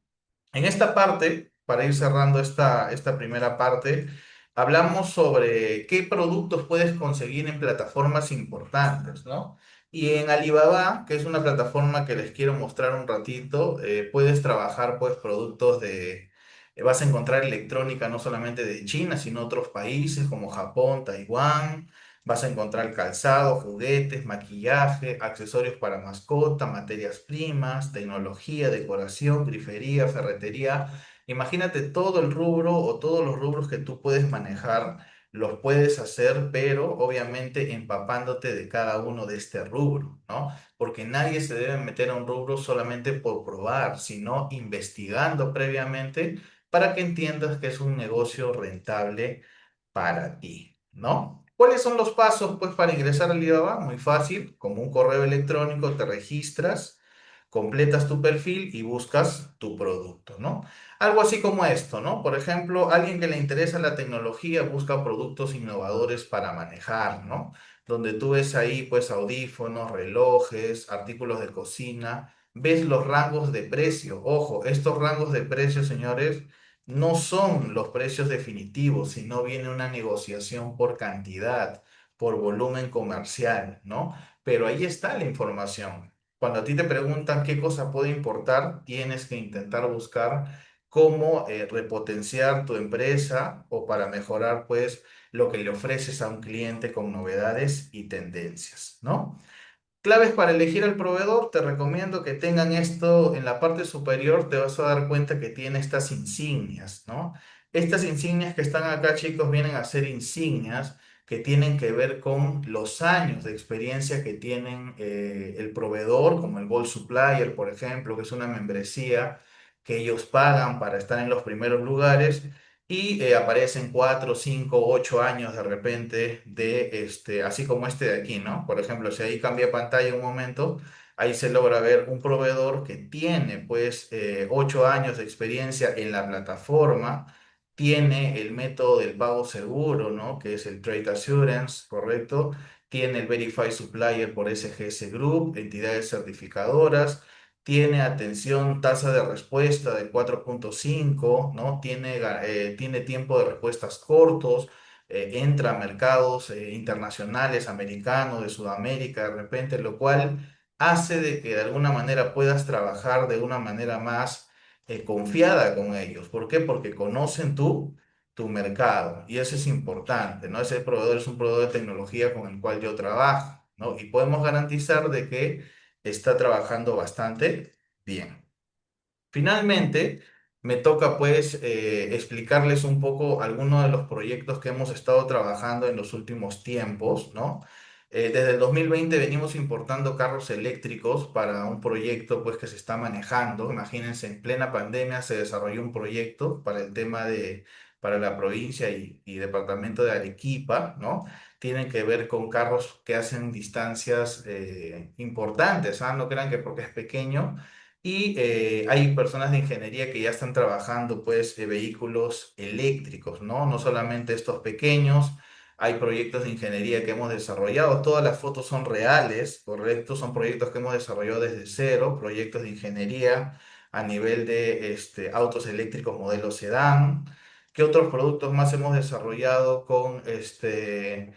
En esta parte, para ir cerrando esta primera parte, hablamos sobre qué productos puedes conseguir en plataformas importantes, ¿no? Y en Alibaba, que es una plataforma que les quiero mostrar un ratito, puedes trabajar pues productos vas a encontrar electrónica no solamente de China, sino otros países como Japón, Taiwán. Vas a encontrar calzado, juguetes, maquillaje, accesorios para mascota, materias primas, tecnología, decoración, grifería, ferretería. Imagínate todo el rubro o todos los rubros que tú puedes manejar, los puedes hacer, pero obviamente empapándote de cada uno de este rubro, ¿no? Porque nadie se debe meter a un rubro solamente por probar, sino investigando previamente para que entiendas que es un negocio rentable para ti, ¿no? ¿Cuáles son los pasos, pues, para ingresar al Alibaba? Muy fácil, como un correo electrónico te registras, completas tu perfil y buscas tu producto, ¿no? Algo así como esto, ¿no? Por ejemplo, alguien que le interesa la tecnología busca productos innovadores para manejar, ¿no? Donde tú ves ahí, pues, audífonos, relojes, artículos de cocina, ves los rangos de precio. Ojo, estos rangos de precio, señores, no son los precios definitivos, sino viene una negociación por cantidad, por volumen comercial, ¿no? Pero ahí está la información. Cuando a ti te preguntan qué cosa puede importar, tienes que intentar buscar cómo repotenciar tu empresa o para mejorar, pues, lo que le ofreces a un cliente con novedades y tendencias, ¿no? Claves para elegir al proveedor, te recomiendo que tengan esto en la parte superior, te vas a dar cuenta que tiene estas insignias, ¿no? Estas insignias que están acá, chicos, vienen a ser insignias que tienen que ver con los años de experiencia que tienen el proveedor, como el Gold Supplier, por ejemplo, que es una membresía que ellos pagan para estar en los primeros lugares y aparecen 4, 5, 8 años de repente de este, así como este de aquí, ¿no? Por ejemplo, si ahí cambia pantalla un momento, ahí se logra ver un proveedor que tiene pues 8 años de experiencia en la plataforma, tiene el método del pago seguro, ¿no? Que es el Trade Assurance, ¿correcto? Tiene el Verify Supplier por SGS Group, entidades certificadoras, tiene atención, tasa de respuesta de 4,5, ¿no? Tiene tiempo de respuestas cortos, entra a mercados internacionales, americanos, de Sudamérica, de repente, lo cual hace de que de alguna manera puedas trabajar de una manera más confiada con ellos. ¿Por qué? Porque conocen tu mercado y eso es importante, ¿no? Ese proveedor es un proveedor de tecnología con el cual yo trabajo, ¿no? Y podemos garantizar de que está trabajando bastante bien. Finalmente, me toca pues explicarles un poco algunos de los proyectos que hemos estado trabajando en los últimos tiempos, ¿no? Desde el 2020 venimos importando carros eléctricos para un proyecto pues que se está manejando. Imagínense, en plena pandemia se desarrolló un proyecto para el tema para la provincia y departamento de Arequipa, ¿no? Tienen que ver con carros que hacen distancias importantes, ¿ah? No crean que porque es pequeño y hay personas de ingeniería que ya están trabajando, pues, vehículos eléctricos, ¿no? No solamente estos pequeños, hay proyectos de ingeniería que hemos desarrollado. Todas las fotos son reales, ¿correcto? Son proyectos que hemos desarrollado desde cero, proyectos de ingeniería a nivel de este, autos eléctricos modelo sedán. ¿Qué otros productos más hemos desarrollado con este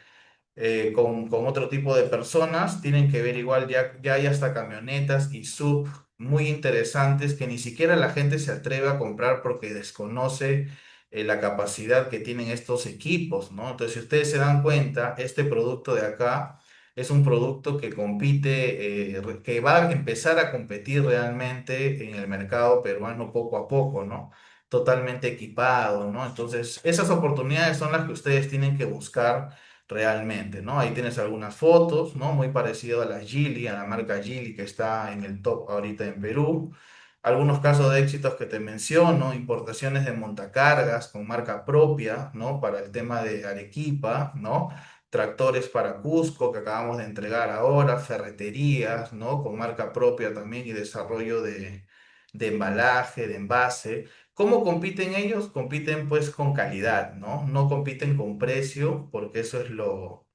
con otro tipo de personas, tienen que ver igual, ya hay hasta camionetas y sub muy interesantes que ni siquiera la gente se atreve a comprar porque desconoce la capacidad que tienen estos equipos, ¿no? Entonces, si ustedes se dan cuenta, este producto de acá es un producto que compite, que va a empezar a competir realmente en el mercado peruano poco a poco, ¿no? Totalmente equipado, ¿no? Entonces, esas oportunidades son las que ustedes tienen que buscar realmente, ¿no? Ahí tienes algunas fotos, ¿no? Muy parecido a la Geely, a la marca Geely que está en el top ahorita en Perú. Algunos casos de éxitos que te menciono, importaciones de montacargas con marca propia, ¿no? Para el tema de Arequipa, ¿no? Tractores para Cusco que acabamos de entregar ahora, ferreterías, ¿no? Con marca propia también y desarrollo de embalaje, de envase. ¿Cómo compiten ellos? Compiten pues con calidad, ¿no? No compiten con precio porque eso es lo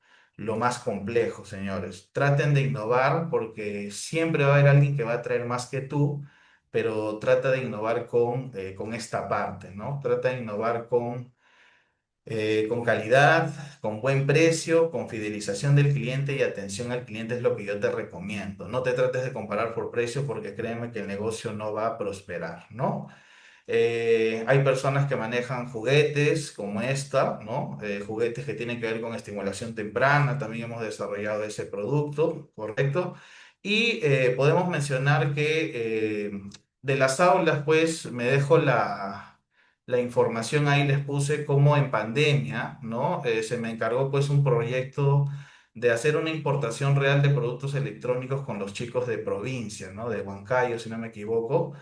más complejo, señores. Traten de innovar porque siempre va a haber alguien que va a traer más que tú, pero trata de innovar con esta parte, ¿no? Trata de innovar con calidad, con buen precio, con fidelización del cliente y atención al cliente es lo que yo te recomiendo. No te trates de comparar por precio porque créeme que el negocio no va a prosperar, ¿no? Hay personas que manejan juguetes como esta, ¿no? Juguetes que tienen que ver con estimulación temprana, también hemos desarrollado ese producto, ¿correcto? Y podemos mencionar que de las aulas, pues me dejo la información ahí, les puse como en pandemia, ¿no? Se me encargó pues un proyecto de hacer una importación real de productos electrónicos con los chicos de provincia, ¿no? De Huancayo, si no me equivoco.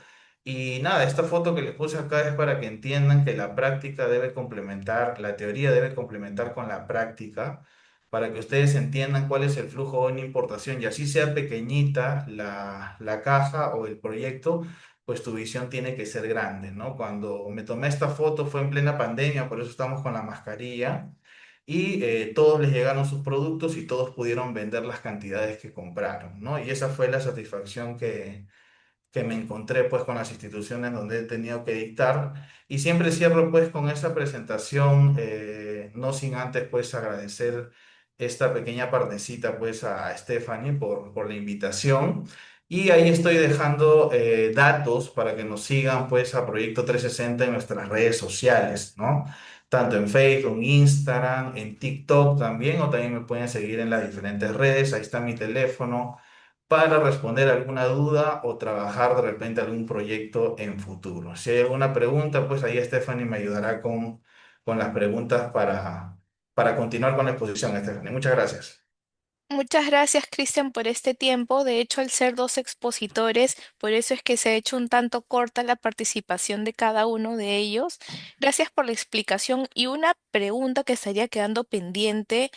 Y nada, esta foto que les puse acá es para que entiendan que la práctica debe complementar, la teoría debe complementar con la práctica, para que ustedes entiendan cuál es el flujo de una importación y así sea pequeñita la caja o el proyecto, pues tu visión tiene que ser grande, ¿no? Cuando me tomé esta foto fue en plena pandemia, por eso estamos con la mascarilla y todos les llegaron sus productos y todos pudieron vender las cantidades que compraron, ¿no? Y esa fue la satisfacción que me encontré pues con las instituciones donde he tenido que dictar y siempre cierro pues con esta presentación, no sin antes pues agradecer esta pequeña partecita pues a Stephanie por la invitación y ahí estoy dejando datos para que nos sigan pues a Proyecto 360 en nuestras redes sociales, ¿no? Tanto en Facebook, Instagram, en TikTok también, o también me pueden seguir en las diferentes redes, ahí está mi teléfono para responder alguna duda o trabajar de repente algún proyecto en futuro. Si hay alguna pregunta, pues ahí Stephanie me ayudará con las preguntas para continuar con la exposición, Stephanie. Muchas gracias. Muchas gracias, Cristian, por este tiempo. De hecho, al ser dos expositores, por eso es que se ha hecho un tanto corta la participación de cada uno de ellos. Gracias por la explicación. Y una pregunta que estaría quedando pendiente,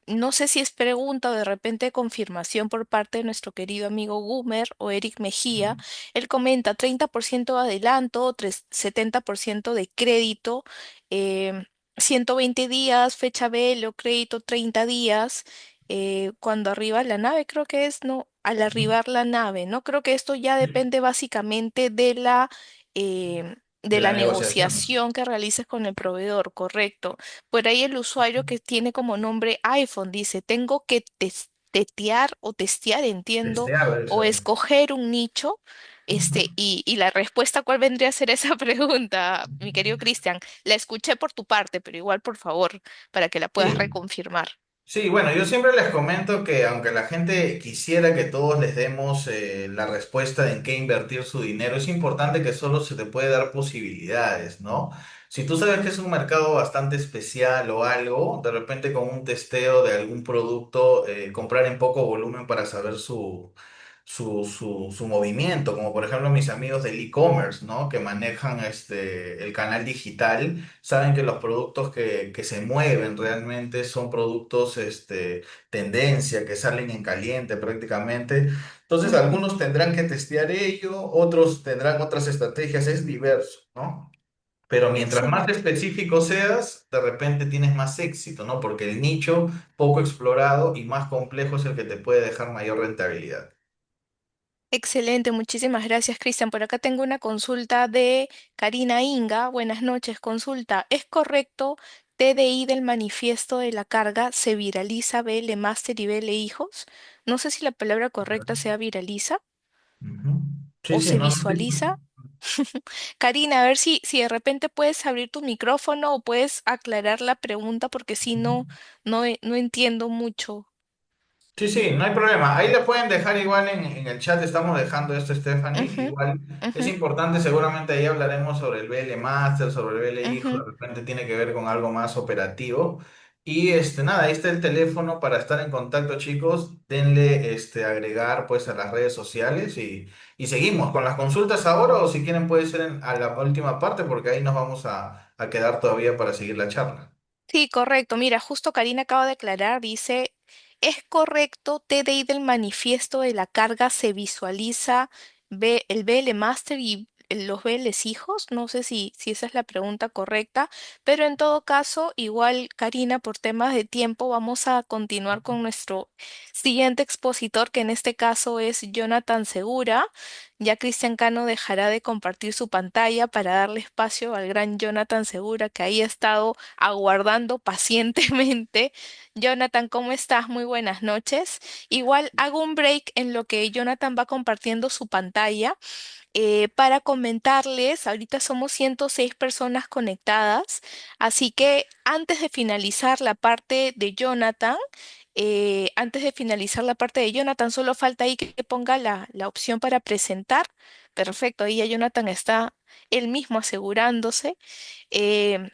no sé si es pregunta o de repente confirmación por parte de nuestro querido amigo Gumer o Eric Mejía. Él comenta 30% de adelanto, 70% de crédito. em, 120 días, fecha velo, crédito 30 días, cuando arriba la nave, creo que es, no, al arribar la nave, ¿no? Creo que esto ya depende básicamente de De la la negociación. negociación que realices con el proveedor, correcto. Por ahí el usuario que tiene como nombre iPhone dice, tengo que tetear o testear, entiendo, Testear o eso. escoger un nicho. Y la respuesta, ¿cuál vendría a ser esa pregunta, mi querido Cristian? La escuché por tu parte, pero igual, por favor, para que la puedas Sí. reconfirmar. Sí, bueno, yo siempre les comento que aunque la gente quisiera que todos les demos la respuesta de en qué invertir su dinero, es importante que solo se te puede dar posibilidades, ¿no? Si tú sabes que es un mercado bastante especial o algo, de repente con un testeo de algún producto, comprar en poco volumen para saber su movimiento, como por ejemplo mis amigos del e-commerce, ¿no? Que manejan el canal digital, saben que los productos que se mueven realmente son productos tendencia, que salen en caliente prácticamente. Entonces Ujú. algunos tendrán que testear ello, otros tendrán otras estrategias, es diverso, ¿no? Pero mientras más Excelente. específico seas, de repente tienes más éxito, ¿no? Porque el nicho poco explorado y más complejo es el que te puede dejar mayor rentabilidad. Excelente, muchísimas gracias, Cristian. Por acá tengo una consulta de Karina Inga. Buenas noches, consulta. ¿Es correcto TDI del manifiesto de la carga se viraliza BL Master y BL Hijos? No sé si la palabra correcta sea viraliza Ujú. Sí, o sí, se no, no. visualiza. Karina, a ver si de repente puedes abrir tu micrófono o puedes aclarar la pregunta porque si no, no entiendo mucho. Sí, sí, no hay problema. Ahí le pueden dejar igual en el chat, estamos dejando esto, Stephanie. Ujú, Igual es ujú, importante, seguramente ahí hablaremos sobre el BL Master, sobre el BL Hijo, ujú. de repente tiene que ver con algo más operativo. Y nada, ahí está el teléfono para estar en contacto, chicos. Denle agregar pues a las redes sociales y seguimos con las consultas ahora o si quieren puede ser a la última parte porque ahí nos vamos a quedar todavía para seguir la charla. Sí, correcto. Mira, justo Karina acaba de aclarar, dice, ¿es correcto TDI del manifiesto de la carga se visualiza el BL Master y los BLs hijos? No sé si esa es la pregunta correcta, pero en todo caso, igual Karina, por temas de tiempo, vamos a continuar con nuestro siguiente expositor, que en este caso es Jonathan Segura. Ya Cristian Cano dejará de compartir su pantalla para darle espacio al gran Jonathan Segura, que ahí ha estado aguardando pacientemente. Jonathan, ¿cómo estás? Muy buenas noches. Igual hago un break en lo que Jonathan va compartiendo su pantalla para comentarles, ahorita somos 106 personas conectadas, así que antes de finalizar la parte de Jonathan, solo falta ahí que ponga la opción para presentar. Perfecto, ahí ya Jonathan está él mismo asegurándose. Eh,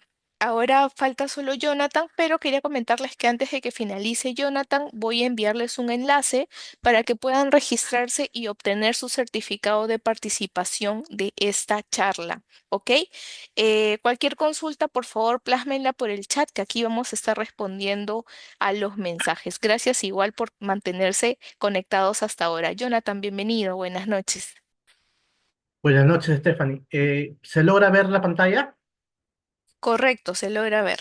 Ahora falta solo Jonathan, pero quería comentarles que antes de que finalice Jonathan, voy a enviarles un enlace para que puedan registrarse y obtener su certificado de participación de esta charla. ¿Ok? Cualquier consulta, por favor, plásmenla por el chat, que aquí vamos a estar respondiendo a los mensajes. Gracias igual por mantenerse conectados hasta ahora. Jonathan, bienvenido. Buenas noches. Buenas noches, Stephanie. ¿Se logra ver la pantalla? Correcto, se logra ver.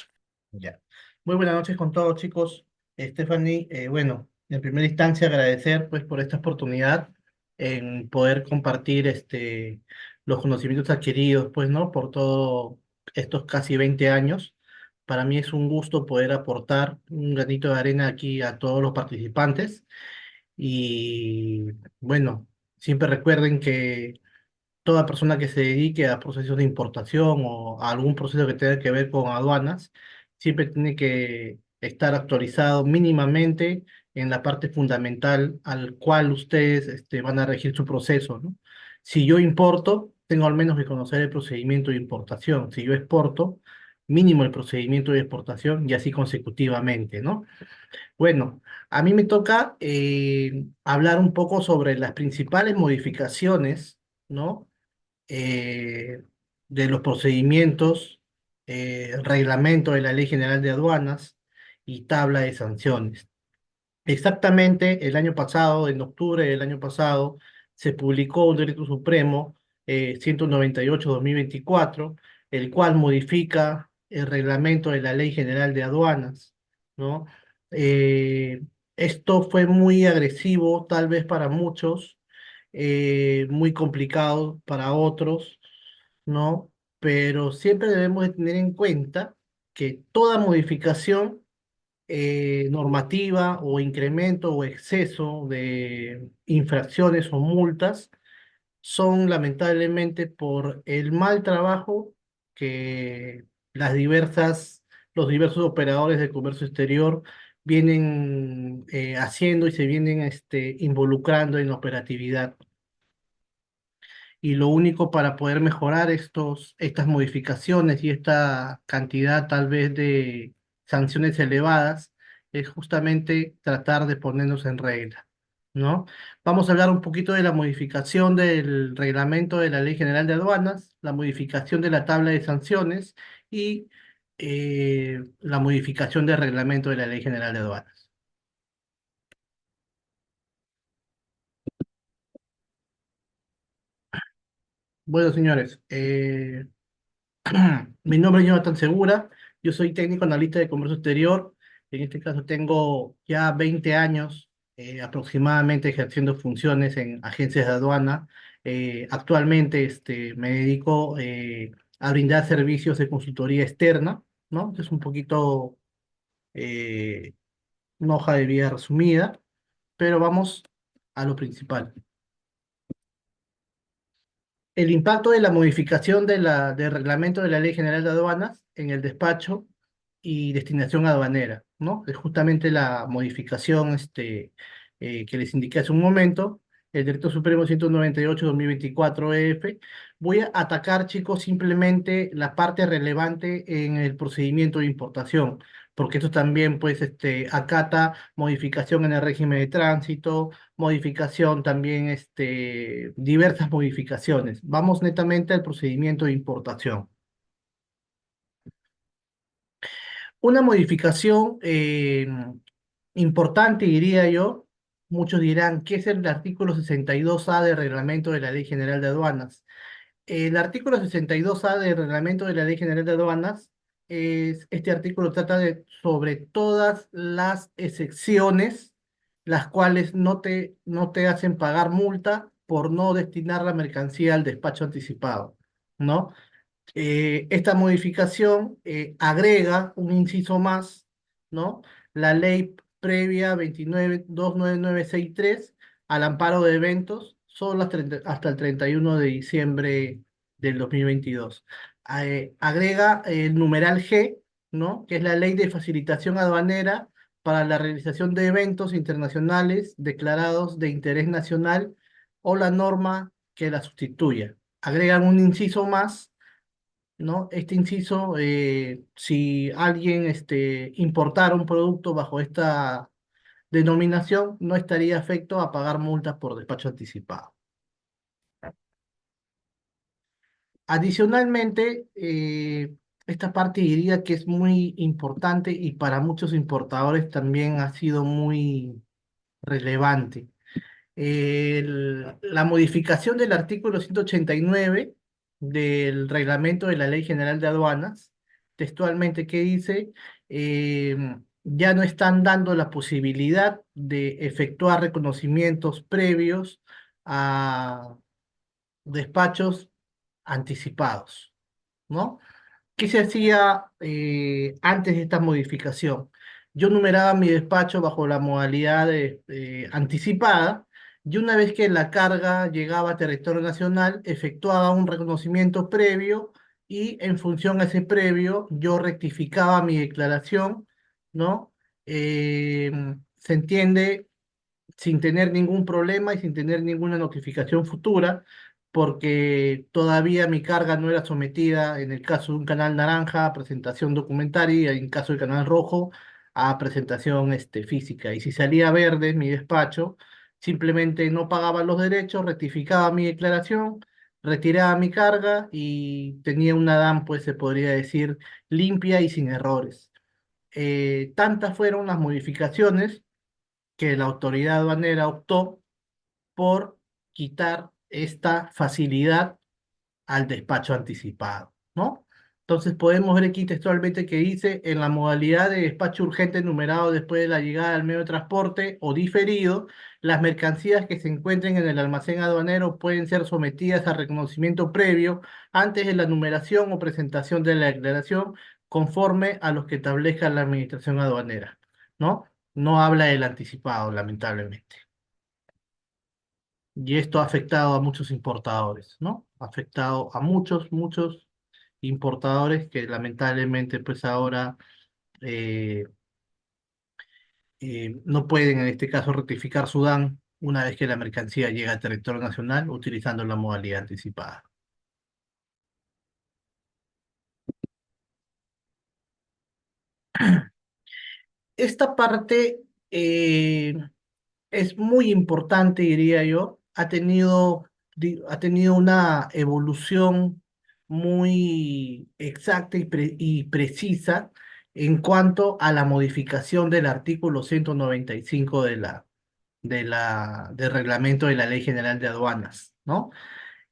Ya. Muy buenas noches con todos, chicos. Stephanie, bueno, en primera instancia agradecer pues por esta oportunidad en poder compartir los conocimientos adquiridos, pues, ¿no? Por todos estos casi 20 años. Para mí es un gusto poder aportar un granito de arena aquí a todos los participantes. Y bueno, siempre recuerden que toda persona que se dedique a procesos de importación o a algún proceso que tenga que ver con aduanas, siempre tiene que estar actualizado mínimamente en la parte fundamental al cual ustedes van a regir su proceso, ¿no? Si yo importo, tengo al menos que conocer el procedimiento de importación. Si yo exporto, mínimo el procedimiento de exportación y así consecutivamente, ¿no? Bueno, a mí me toca hablar un poco sobre las principales modificaciones, ¿no? eh, de los procedimientos, reglamento de la Ley General de Aduanas y tabla de sanciones. Exactamente el año pasado, en octubre del año pasado, se publicó un decreto supremo 198/2024, el cual modifica el reglamento de la Ley General de Aduanas, ¿no? Eh, Esto fue muy agresivo, tal vez para muchos, muy complicado para otros, ¿no? Pero siempre debemos de tener en cuenta que toda modificación normativa o incremento o exceso de infracciones o multas son lamentablemente por el mal trabajo que los diversos operadores de comercio exterior vienen haciendo y se vienen involucrando en la operatividad. Y lo único para poder mejorar estas modificaciones y esta cantidad tal vez de sanciones elevadas es justamente tratar de ponernos en regla, ¿no? Vamos a hablar un poquito de la modificación del reglamento de la Ley General de Aduanas, la modificación de la tabla de sanciones y la modificación del reglamento de la Ley General de Aduanas. Bueno, señores, mi nombre es Jonathan Segura, yo soy técnico analista de comercio exterior. En este caso tengo ya 20 años aproximadamente ejerciendo funciones en agencias de aduana. Actualmente me dedico a brindar servicios de consultoría externa, ¿no? Es un poquito eh, una hoja de vida resumida, pero vamos a lo principal. El impacto de la modificación del reglamento de la Ley General de Aduanas en el despacho y destinación aduanera, ¿no? Es justamente la modificación que les indiqué hace un momento, el Decreto Supremo 198/2024 EF. Voy a atacar, chicos, simplemente la parte relevante en el procedimiento de importación, porque esto también, pues, acata modificación en el régimen de tránsito, modificación también, diversas modificaciones. Vamos netamente al procedimiento de importación. Una modificación importante, diría yo, muchos dirán, ¿qué es el artículo 62A del reglamento de la Ley General de Aduanas? El artículo 62A del reglamento de la Ley General de Aduanas, este artículo trata sobre todas las excepciones, las cuales no te hacen pagar multa por no destinar la mercancía al despacho anticipado, ¿no? Esta modificación agrega un inciso más, ¿no? La ley previa 29963 al amparo de eventos solo hasta el 31 de diciembre del 2022. Agrega el numeral G, ¿no? Que es la ley de facilitación aduanera para la realización de eventos internacionales declarados de interés nacional o la norma que la sustituya. Agregan un inciso más ¿no? Este inciso, si alguien importara un producto bajo esta denominación, no estaría afecto a pagar multas por despacho anticipado. Adicionalmente, esta parte diría que es muy importante y para muchos importadores también ha sido muy relevante. La modificación del artículo 189 del reglamento de la Ley General de Aduanas, textualmente que dice, ya no están dando la posibilidad de efectuar reconocimientos previos a despachos anticipados, ¿no? ¿Qué se hacía antes de esta modificación? Yo numeraba mi despacho bajo la modalidad anticipada y una vez que la carga llegaba a territorio nacional, efectuaba un reconocimiento previo y en función a ese previo yo rectificaba mi declaración, ¿no? Eh, Se entiende sin tener ningún problema y sin tener ninguna notificación futura, porque todavía mi carga no era sometida, en el caso de un canal naranja, a presentación documentaria, y en caso del canal rojo, a presentación física. Y si salía verde mi despacho, simplemente no pagaba los derechos, rectificaba mi declaración, retiraba mi carga y tenía una DAM, pues se podría decir, limpia y sin errores. Tantas fueron las modificaciones que la autoridad aduanera optó por quitar esta facilidad al despacho anticipado, ¿no? Entonces podemos ver aquí textualmente que dice, en la modalidad de despacho urgente numerado después de la llegada al medio de transporte o diferido, las mercancías que se encuentren en el almacén aduanero pueden ser sometidas a reconocimiento previo antes de la numeración o presentación de la declaración conforme a los que establezca la administración aduanera, ¿no? No habla del anticipado, lamentablemente. Y esto ha afectado a muchos importadores, ¿no? Ha afectado a muchos importadores que lamentablemente pues ahora eh, no pueden en este caso rectificar su DAN una vez que la mercancía llega al territorio nacional utilizando la modalidad anticipada. Esta parte es muy importante, diría yo. Ha tenido una evolución muy exacta y precisa en cuanto a la modificación del artículo 195 del reglamento de la Ley General de Aduanas, ¿no?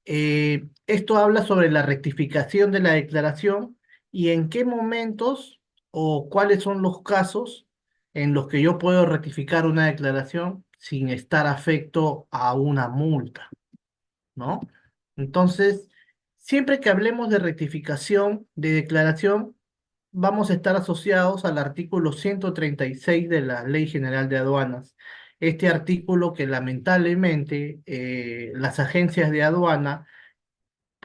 Esto habla sobre la rectificación de la declaración y en qué momentos o cuáles son los casos en los que yo puedo rectificar una declaración sin estar afecto a una multa, ¿no? Entonces, siempre que hablemos de rectificación de declaración, vamos a estar asociados al artículo 136 de la Ley General de Aduanas. Este artículo que lamentablemente las agencias de aduana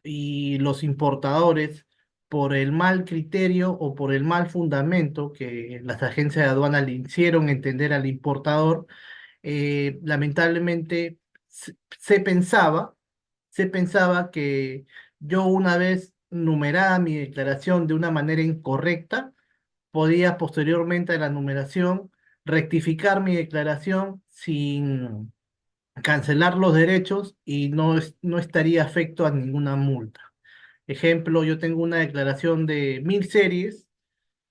y los importadores, por el mal criterio o por el mal fundamento que las agencias de aduana le hicieron entender al importador, lamentablemente se pensaba, se pensaba que yo una vez numerada mi declaración de una manera incorrecta, podía posteriormente a la numeración rectificar mi declaración sin cancelar los derechos y no estaría afecto a ninguna multa. Ejemplo, yo tengo una declaración de 1000 series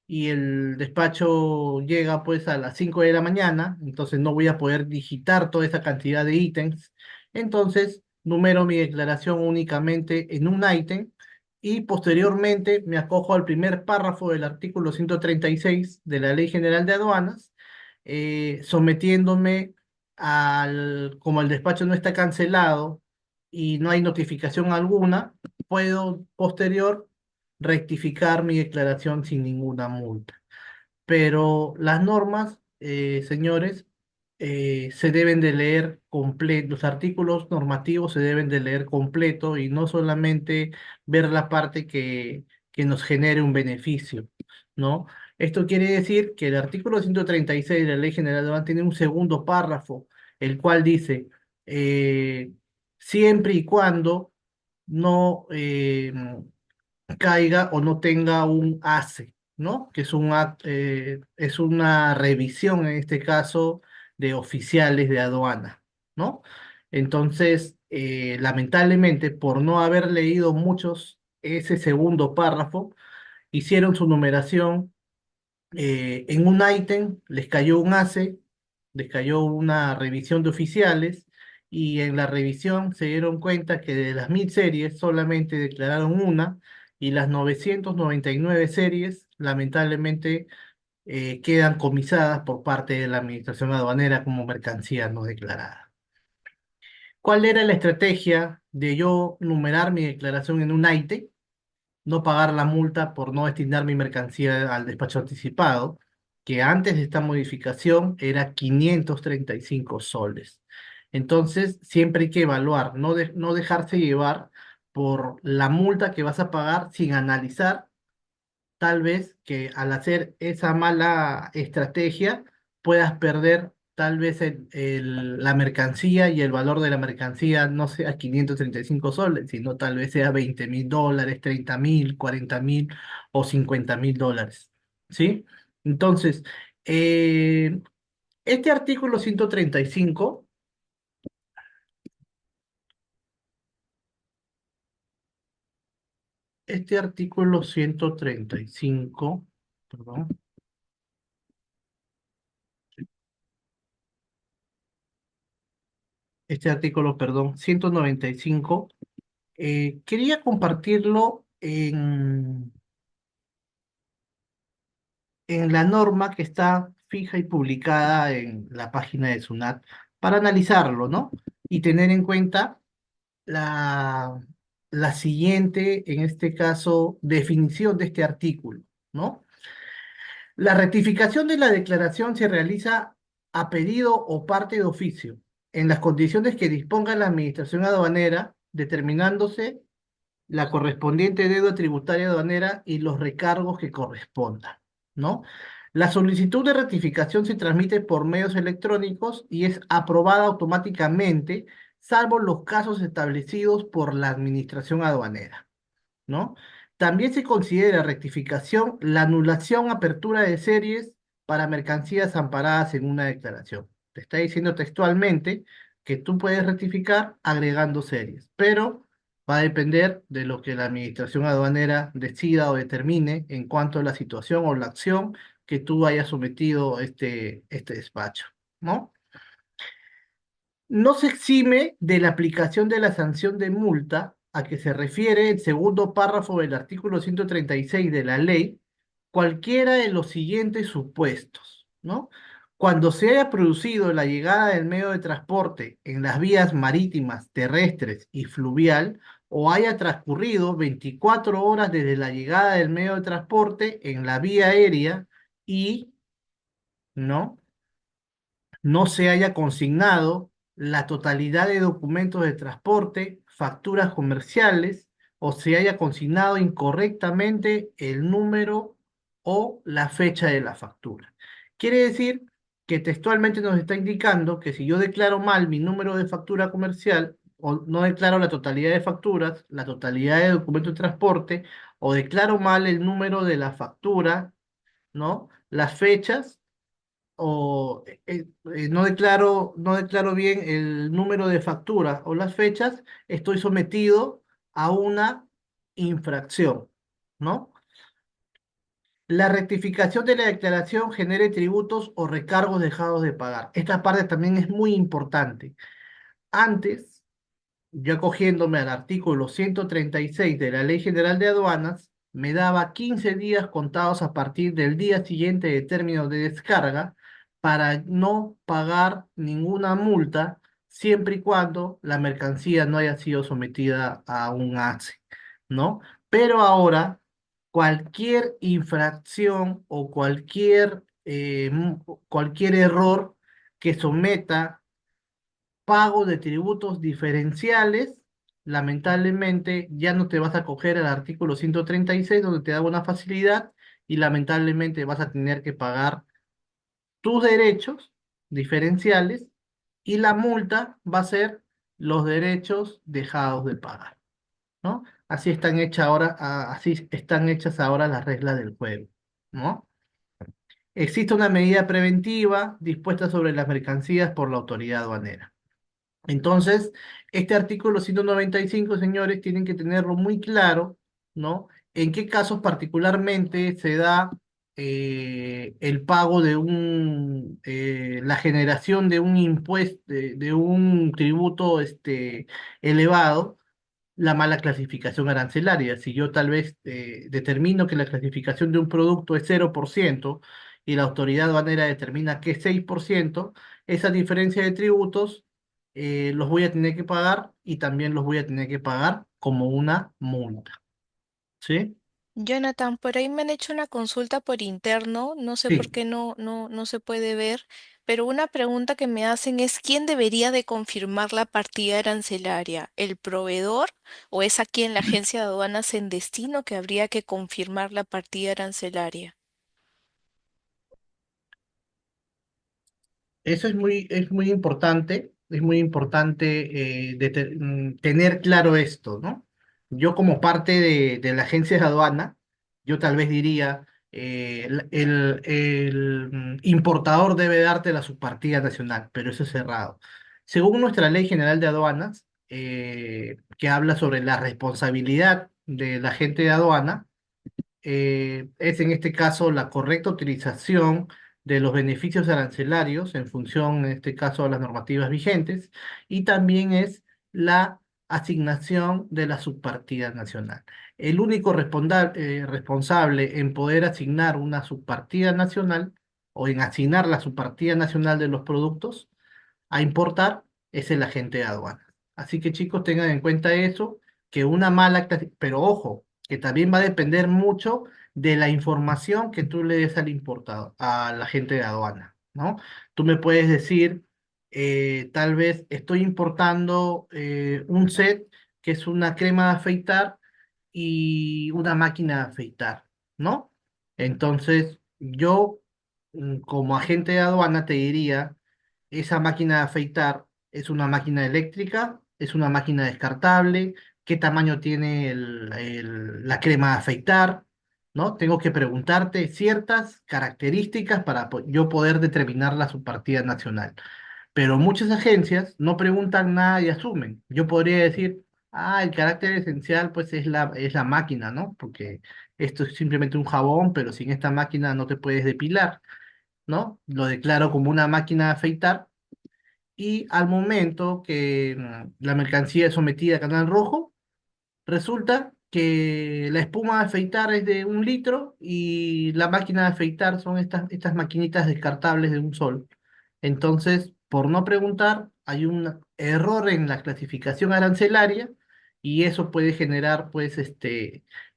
y el despacho llega pues a las 5 de la mañana, entonces no voy a poder digitar toda esa cantidad de ítems. Entonces, numero mi declaración únicamente en un ítem y posteriormente me acojo al primer párrafo del artículo 136 de la Ley General de Aduanas, sometiéndome como el despacho no está cancelado y no hay notificación alguna, puedo posterior rectificar mi declaración sin ninguna multa. Pero las normas, señores, se deben de leer completo, los artículos normativos se deben de leer completo y no solamente ver la parte que nos genere un beneficio, ¿no? Esto quiere decir que el artículo 136 de la Ley General de Aduanas tiene un segundo párrafo, el cual dice, eh, siempre y cuando no caiga o no tenga un ACE, ¿no? Que es es una revisión, en este caso, de oficiales de aduana, ¿no? Entonces, lamentablemente, por no haber leído muchos ese segundo párrafo, hicieron su numeración en un ítem les cayó un ACE, les cayó una revisión de oficiales y en la revisión se dieron cuenta que de las 1000 series solamente declararon una y las 999 series lamentablemente quedan comisadas por parte de la administración aduanera como mercancía no declarada. ¿Cuál era la estrategia de yo numerar mi declaración en un ítem? No pagar la multa por no destinar mi mercancía al despacho anticipado, que antes de esta modificación era 535 soles. Entonces, siempre hay que evaluar, no dejarse llevar por la multa que vas a pagar sin analizar tal vez que al hacer esa mala estrategia puedas perder tal vez la mercancía y el valor de la mercancía no sea 535 soles, sino tal vez sea 20.000 dólares, 30.000, 40.000 o 50.000 dólares. ¿Sí? Entonces, eh, este artículo 135, este artículo 135, perdón, este artículo, perdón, 195. Quería compartirlo en la norma que está fija y publicada en la página de SUNAT para analizarlo, ¿no? Y tener en cuenta la, la siguiente, en este caso, definición de este artículo, ¿no? La rectificación de la declaración se realiza a pedido o parte de oficio, en las condiciones que disponga la Administración Aduanera, determinándose la correspondiente deuda tributaria aduanera y los recargos que correspondan, ¿no? La solicitud de rectificación se transmite por medios electrónicos y es aprobada automáticamente, salvo los casos establecidos por la Administración Aduanera, ¿no? También se considera rectificación la anulación, apertura de series para mercancías amparadas en una declaración. Te está diciendo textualmente que tú puedes rectificar agregando series, pero va a depender de lo que la administración aduanera decida o determine en cuanto a la situación o la acción que tú hayas sometido este despacho, ¿no? No se exime de la aplicación de la sanción de multa a que se refiere el segundo párrafo del artículo 136 de la ley, cualquiera de los siguientes supuestos, ¿no? Cuando se haya producido la llegada del medio de transporte en las vías marítimas, terrestres y fluvial, o haya transcurrido 24 horas desde la llegada del medio de transporte en la vía aérea y, ¿no? No se haya consignado la totalidad de documentos de transporte, facturas comerciales, o se haya consignado incorrectamente el número o la fecha de la factura. Quiere decir que textualmente nos está indicando que si yo declaro mal mi número de factura comercial, o no declaro la totalidad de facturas, la totalidad de documentos de transporte, o declaro mal el número de la factura, ¿no? Las fechas o no declaro bien el número de factura o las fechas, estoy sometido a una infracción, ¿no? La rectificación de la declaración genere tributos o recargos dejados de pagar. Esta parte también es muy importante. Antes, yo acogiéndome al artículo 136 de la Ley General de Aduanas, me daba 15 días contados a partir del día siguiente de término de descarga para no pagar ninguna multa siempre y cuando la mercancía no haya sido sometida a un ACE, ¿no? Pero ahora, cualquier infracción o cualquier error que someta pago de tributos diferenciales, lamentablemente ya no te vas a coger al artículo 136 donde te da una facilidad y lamentablemente vas a tener que pagar tus derechos diferenciales y la multa va a ser los derechos dejados de pagar, ¿no? así están hechas ahora, así están hechas ahora las reglas del juego, ¿no? Existe una medida preventiva dispuesta sobre las mercancías por la autoridad aduanera. Entonces, este artículo 195, señores, tienen que tenerlo muy claro, ¿no? En qué casos particularmente se da el pago de la generación de un impuesto, de un tributo elevado, la mala clasificación arancelaria. Si yo tal vez determino que la clasificación de un producto es 0% y la autoridad aduanera determina que es 6%, esa diferencia de tributos los voy a tener que pagar y también los voy a tener que pagar como una multa. ¿Sí? Jonathan, por ahí me han hecho una consulta por interno, no sé por Sí. qué no se puede ver, pero una pregunta que me hacen es ¿quién debería de confirmar la partida arancelaria? ¿El proveedor o es aquí en la agencia de aduanas en destino que habría que confirmar la partida arancelaria? Eso es es muy importante tener claro esto, ¿no? Yo como parte de la agencia de aduana, yo tal vez diría, el importador debe darte la subpartida nacional, pero eso es cerrado. Según nuestra Ley General de Aduanas, que habla sobre la responsabilidad del agente de aduana, es en este caso la correcta utilización de los beneficios arancelarios en función, en este caso, a las normativas vigentes, y también es la asignación de la subpartida nacional. El único responsable en poder asignar una subpartida nacional o en asignar la subpartida nacional de los productos a importar es el agente de aduanas. Así que chicos, tengan en cuenta eso, que una pero ojo, que también va a depender mucho de la información que tú le des al importador, al agente de aduana, ¿no? Tú me puedes decir, tal vez estoy importando un set que es una crema de afeitar y una máquina de afeitar, ¿no? Entonces, yo como agente de aduana te diría, esa máquina de afeitar es una máquina eléctrica, es una máquina descartable, qué tamaño tiene la crema de afeitar, ¿no? Tengo que preguntarte ciertas características para yo poder determinar la subpartida nacional. Pero muchas agencias no preguntan nada y asumen. Yo podría decir, el carácter esencial pues es la máquina, ¿no? Porque esto es simplemente un jabón, pero sin esta máquina no te puedes depilar, ¿no? Lo declaro como una máquina de afeitar y al momento que la mercancía es sometida a canal rojo, resulta que la espuma de afeitar es de 1 litro y la máquina de afeitar son estas maquinitas descartables de un sol. Entonces, por no preguntar, hay un error en la clasificación arancelaria y eso puede generar, pues,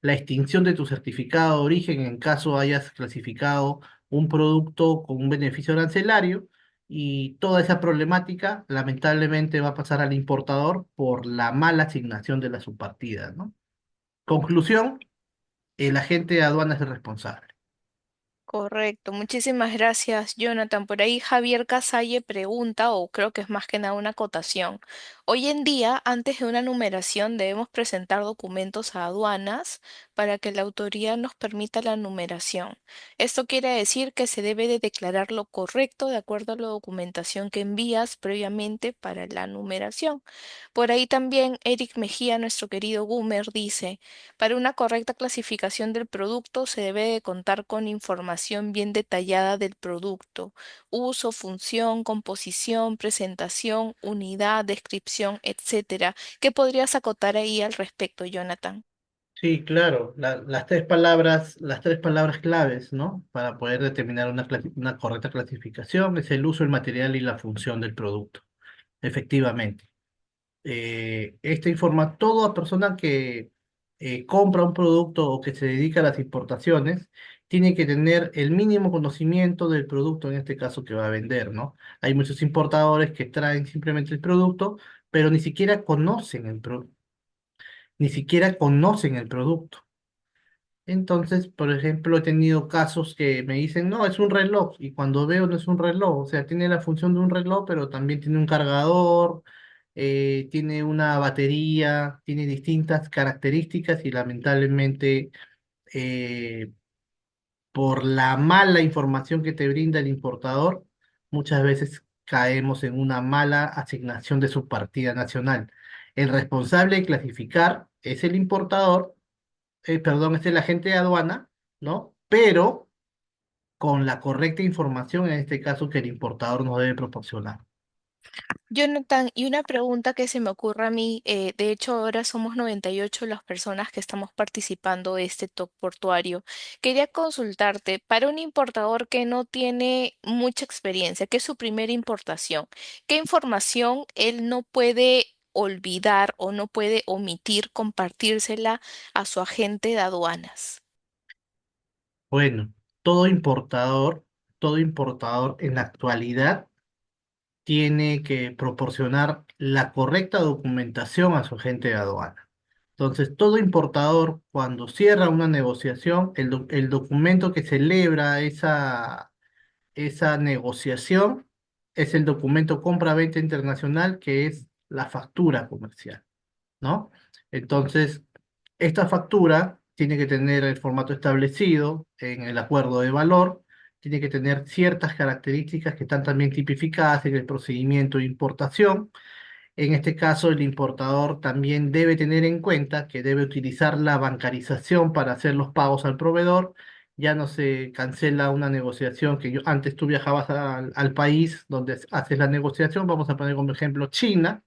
la extinción de tu certificado de origen en caso hayas clasificado un producto con un beneficio arancelario y toda esa problemática lamentablemente va a pasar al importador por la mala asignación de la subpartida, ¿no? Conclusión, el agente de aduana es el responsable. Correcto, muchísimas gracias, Jonathan. Por ahí Javier Casalle pregunta, o creo que es más que nada una acotación. Hoy en día, antes de una numeración, debemos presentar documentos a aduanas para que la autoridad nos permita la numeración. Esto quiere decir que se debe de declarar lo correcto de acuerdo a la documentación que envías previamente para la numeración. Por ahí también Eric Mejía, nuestro querido Boomer, dice. Para una correcta clasificación del producto se debe de contar con información bien detallada del producto, uso, función, composición, presentación, unidad, descripción, etcétera. ¿Qué podrías acotar ahí al respecto, Jonathan? Sí, claro, las tres palabras claves, ¿no? Para poder determinar una correcta clasificación es el uso, el material y la función del producto. Efectivamente. Esta informa toda persona que compra un producto o que se dedica a las importaciones tiene que tener el mínimo conocimiento del producto, en este caso que va a vender, ¿no? Hay muchos importadores que traen simplemente el producto, pero ni siquiera conocen el producto. Entonces, por ejemplo, he tenido casos que me dicen, no, es un reloj, y cuando veo no es un reloj, o sea, tiene la función de un reloj, pero también tiene un cargador, tiene una batería, tiene distintas características y lamentablemente eh, por la mala información que te brinda el importador, muchas veces caemos en una mala asignación de su partida nacional. El responsable de clasificar es el importador, perdón, es el agente de aduana, ¿no? Pero con la correcta información, en este caso, que el importador nos debe proporcionar. Jonathan, y una pregunta que se me ocurre a mí, de hecho ahora somos 98 las personas que estamos participando de este top portuario. Quería consultarte, para un importador que no tiene mucha experiencia, que es su primera importación, ¿qué información él no puede olvidar o no puede omitir compartírsela a su agente de aduanas? Bueno, todo importador en la actualidad tiene que proporcionar la correcta documentación a su agente de aduana. Entonces, todo importador, cuando cierra una negociación, el documento que celebra esa negociación es el documento compra-venta internacional, que es la factura comercial, ¿no? Entonces, esta factura tiene que tener el formato establecido en el acuerdo de valor, tiene que tener ciertas características que están también tipificadas en el procedimiento de importación. En este caso, el importador también debe tener en cuenta que debe utilizar la bancarización para hacer los pagos al proveedor. Ya no se cancela una negociación que antes tú viajabas al país donde haces la negociación, vamos a poner como ejemplo China.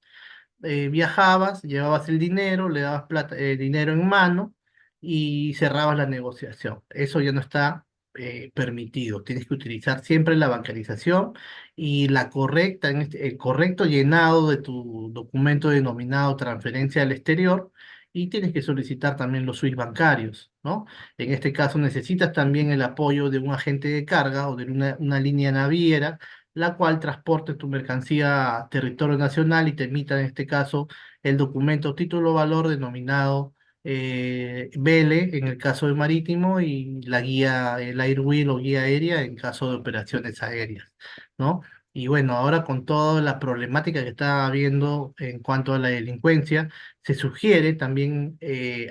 Viajabas, llevabas el dinero, le dabas plata, dinero en mano y cerrabas la negociación. Eso ya no está permitido. Tienes que utilizar siempre la bancarización y el correcto llenado de tu documento denominado transferencia al exterior, y tienes que solicitar también los SWIFT bancarios, ¿no? En este caso necesitas también el apoyo de un agente de carga o de una línea naviera, la cual transporte tu mercancía a territorio nacional y te emita en este caso el documento título valor denominado BELE en el caso de marítimo, y la guía, el Airwheel o guía aérea en caso de operaciones aéreas, ¿no? Y bueno, ahora con toda la problemática que está habiendo en cuanto a la delincuencia, se sugiere también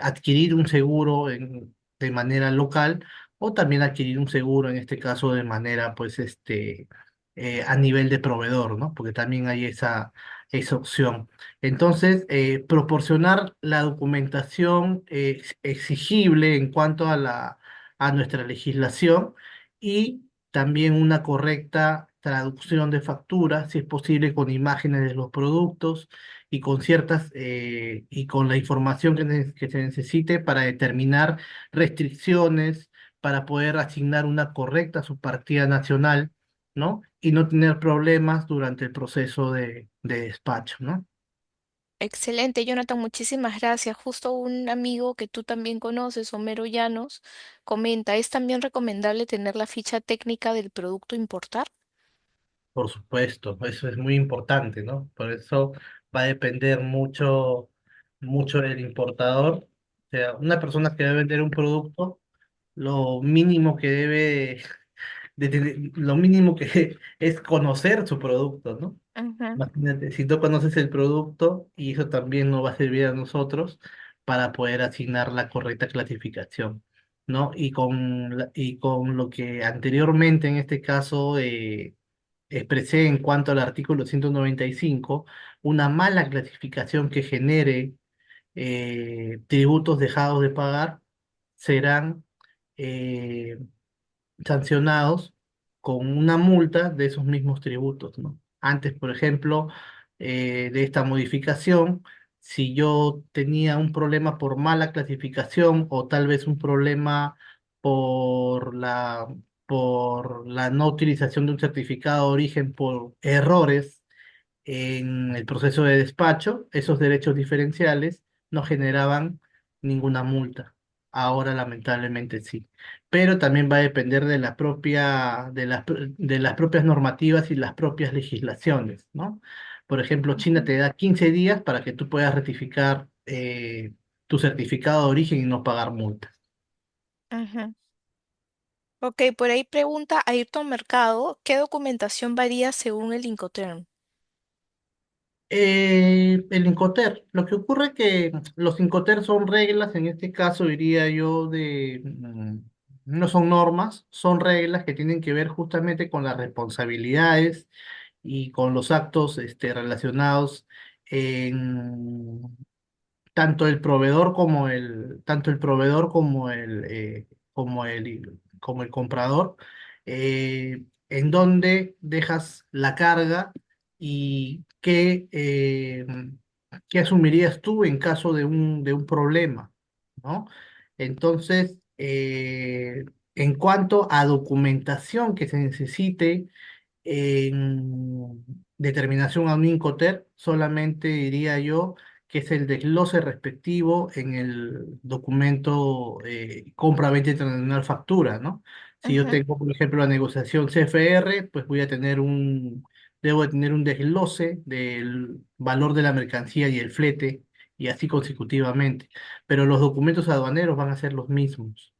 adquirir un seguro de manera local, o también adquirir un seguro en este caso de manera, pues, a nivel de proveedor, ¿no? Porque también hay esa opción. Entonces, proporcionar la documentación exigible en cuanto a nuestra legislación, y también una correcta traducción de facturas, si es posible, con imágenes de los productos y con y con la información que se necesite para determinar restricciones, para poder asignar una correcta subpartida nacional, ¿no? Y no tener problemas durante el proceso de despacho, ¿no? Excelente, Jonathan, muchísimas gracias. Justo un amigo que tú también conoces, Homero Llanos, comenta, ¿es también recomendable tener la ficha técnica del producto a importar? Por supuesto, eso es muy importante, ¿no? Por eso va a depender mucho, mucho del importador. O sea, una persona que debe vender un producto, lo mínimo que debe, lo mínimo que es conocer su producto, ¿no? Ujú. Imagínate, si tú conoces el producto, y eso también nos va a servir a nosotros para poder asignar la correcta clasificación, ¿no? Y con lo que anteriormente, en este caso, expresé en cuanto al artículo 195, una mala clasificación que genere tributos dejados de pagar serán eh, sancionados con una multa de esos mismos tributos, ¿no? Antes, por ejemplo, de esta modificación, si yo tenía un problema por mala clasificación, o tal vez un problema por por la no utilización de un certificado de origen por errores en el proceso de despacho, esos derechos diferenciales no generaban ninguna multa. Ahora lamentablemente sí. Pero también va a depender de de las propias normativas y las propias legislaciones, ¿no? Por ejemplo, China Ujú. te da 15 días para que tú puedas rectificar tu certificado de origen y no pagar multas. Ujú. Ok, por ahí pregunta Ayrton Mercado, ¿qué documentación varía según el Incoterm? El Incoter. Lo que ocurre es que los Incoter son reglas, en este caso diría yo, no son normas, son reglas que tienen que ver justamente con las responsabilidades y con los actos relacionados en tanto el proveedor como el comprador, en dónde dejas la carga y qué asumirías tú en caso de un problema, ¿no? Entonces, en cuanto a documentación que se necesite en determinación a un Incoter, solamente diría yo que es el desglose respectivo en el documento compra-venta internacional factura, ¿no? Si yo Ujú. tengo, por ejemplo, la negociación CFR, pues debo de tener un desglose del valor de la mercancía y el flete, y así consecutivamente. Pero los documentos aduaneros van a ser los mismos.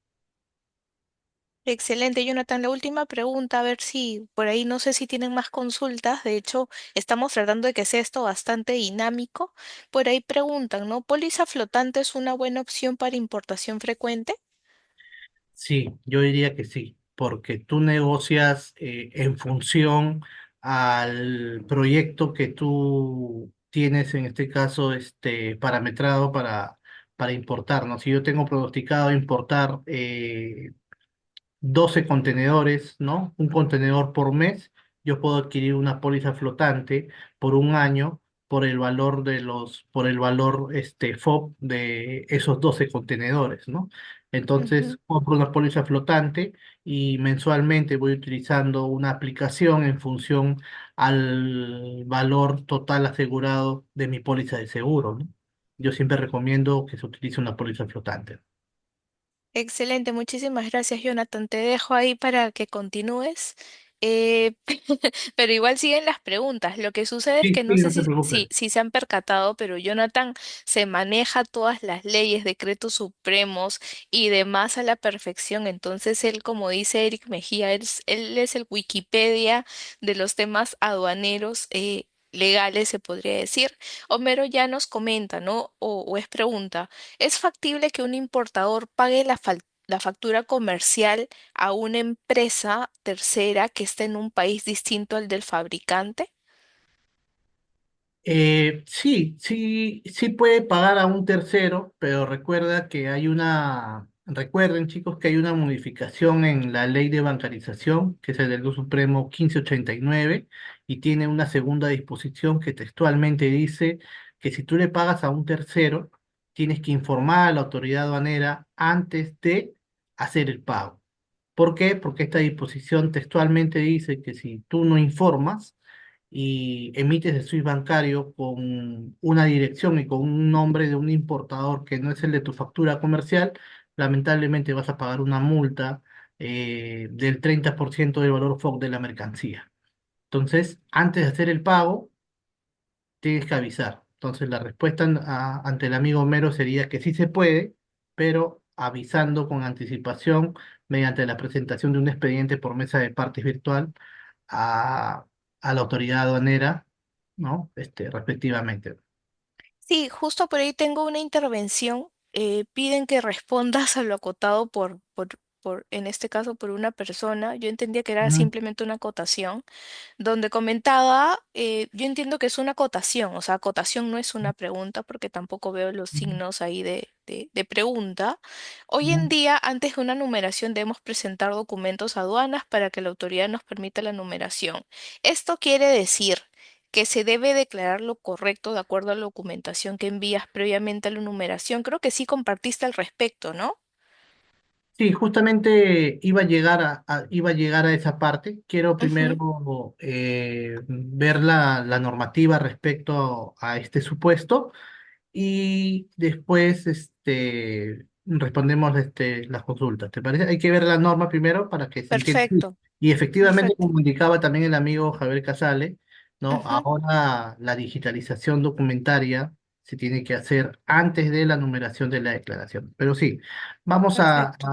Excelente, Jonathan. La última pregunta, a ver si por ahí no sé si tienen más consultas. De hecho, estamos tratando de que sea esto bastante dinámico. Por ahí preguntan, ¿no? ¿Póliza flotante es una buena opción para importación frecuente? Sí, yo diría que sí, porque tú negocias en función al proyecto que tú tienes, en este caso, parametrado para importar, ¿no? Si yo tengo pronosticado importar 12 contenedores, ¿no? Un contenedor por mes, yo puedo adquirir una póliza flotante por un año por el valor FOB de esos 12 contenedores, ¿no? Entonces, Ujú. compro una póliza flotante y mensualmente voy utilizando una aplicación en función al valor total asegurado de mi póliza de seguro, ¿no? Yo siempre recomiendo que se utilice una póliza flotante. Excelente, muchísimas gracias, Jonathan. Te dejo ahí para que continúes. Eh, pero igual siguen las preguntas. Lo que sucede es Sí, que no sí, sé no te si preocupes. se han percatado, pero Jonathan se maneja todas las leyes, decretos supremos y demás a la perfección. Entonces él, como dice Eric Mejía, él es el Wikipedia de los temas aduaneros. Legales, se podría decir. Homero ya nos comenta, ¿no? O es pregunta. ¿Es factible que un importador pague la factura comercial a una empresa tercera que esté en un país distinto al del fabricante? Sí, sí, sí puede pagar a un tercero, pero recuerden chicos que hay una modificación en la ley de bancarización, que es el del Supremo 1589, y tiene una segunda disposición que textualmente dice que si tú le pagas a un tercero, tienes que informar a la autoridad aduanera antes de hacer el pago. ¿Por qué? Porque esta disposición textualmente dice que si tú no informas, y emites el SWIFT bancario con una dirección y con un nombre de un importador que no es el de tu factura comercial, lamentablemente vas a pagar una multa del 30% del valor FOB de la mercancía. Entonces, antes de hacer el pago, tienes que avisar. Entonces, la respuesta ante el amigo Homero sería que sí se puede, pero avisando con anticipación mediante la presentación de un expediente por mesa de partes virtual a, a la autoridad aduanera, ¿no? Respectivamente. Sí, justo por ahí tengo una intervención. Piden que respondas a lo acotado en este caso, por una persona. Yo entendía que era Ujú, simplemente una acotación. Donde comentaba, yo entiendo que es una acotación, o sea, acotación no es una pregunta porque tampoco veo los ujú, signos ahí de pregunta. Hoy en ujú. día, antes de una numeración, debemos presentar documentos a aduanas para que la autoridad nos permita la numeración. Esto quiere decir que se debe declarar lo correcto de acuerdo a la documentación que envías previamente a la numeración. Creo que sí compartiste al respecto, ¿no? Sí, justamente iba a llegar a esa parte. Quiero Ujú. primero ver la normativa respecto a este supuesto y después respondemos las consultas. ¿Te parece? Hay que ver la norma primero para que se entienda. Sí. Perfecto, Y efectivamente, perfecto. como indicaba también el amigo Javier Casale, ¿no? Ujú. Ahora la digitalización documentaria se tiene que hacer antes de la numeración de la declaración. Pero sí, vamos a, Perfecto.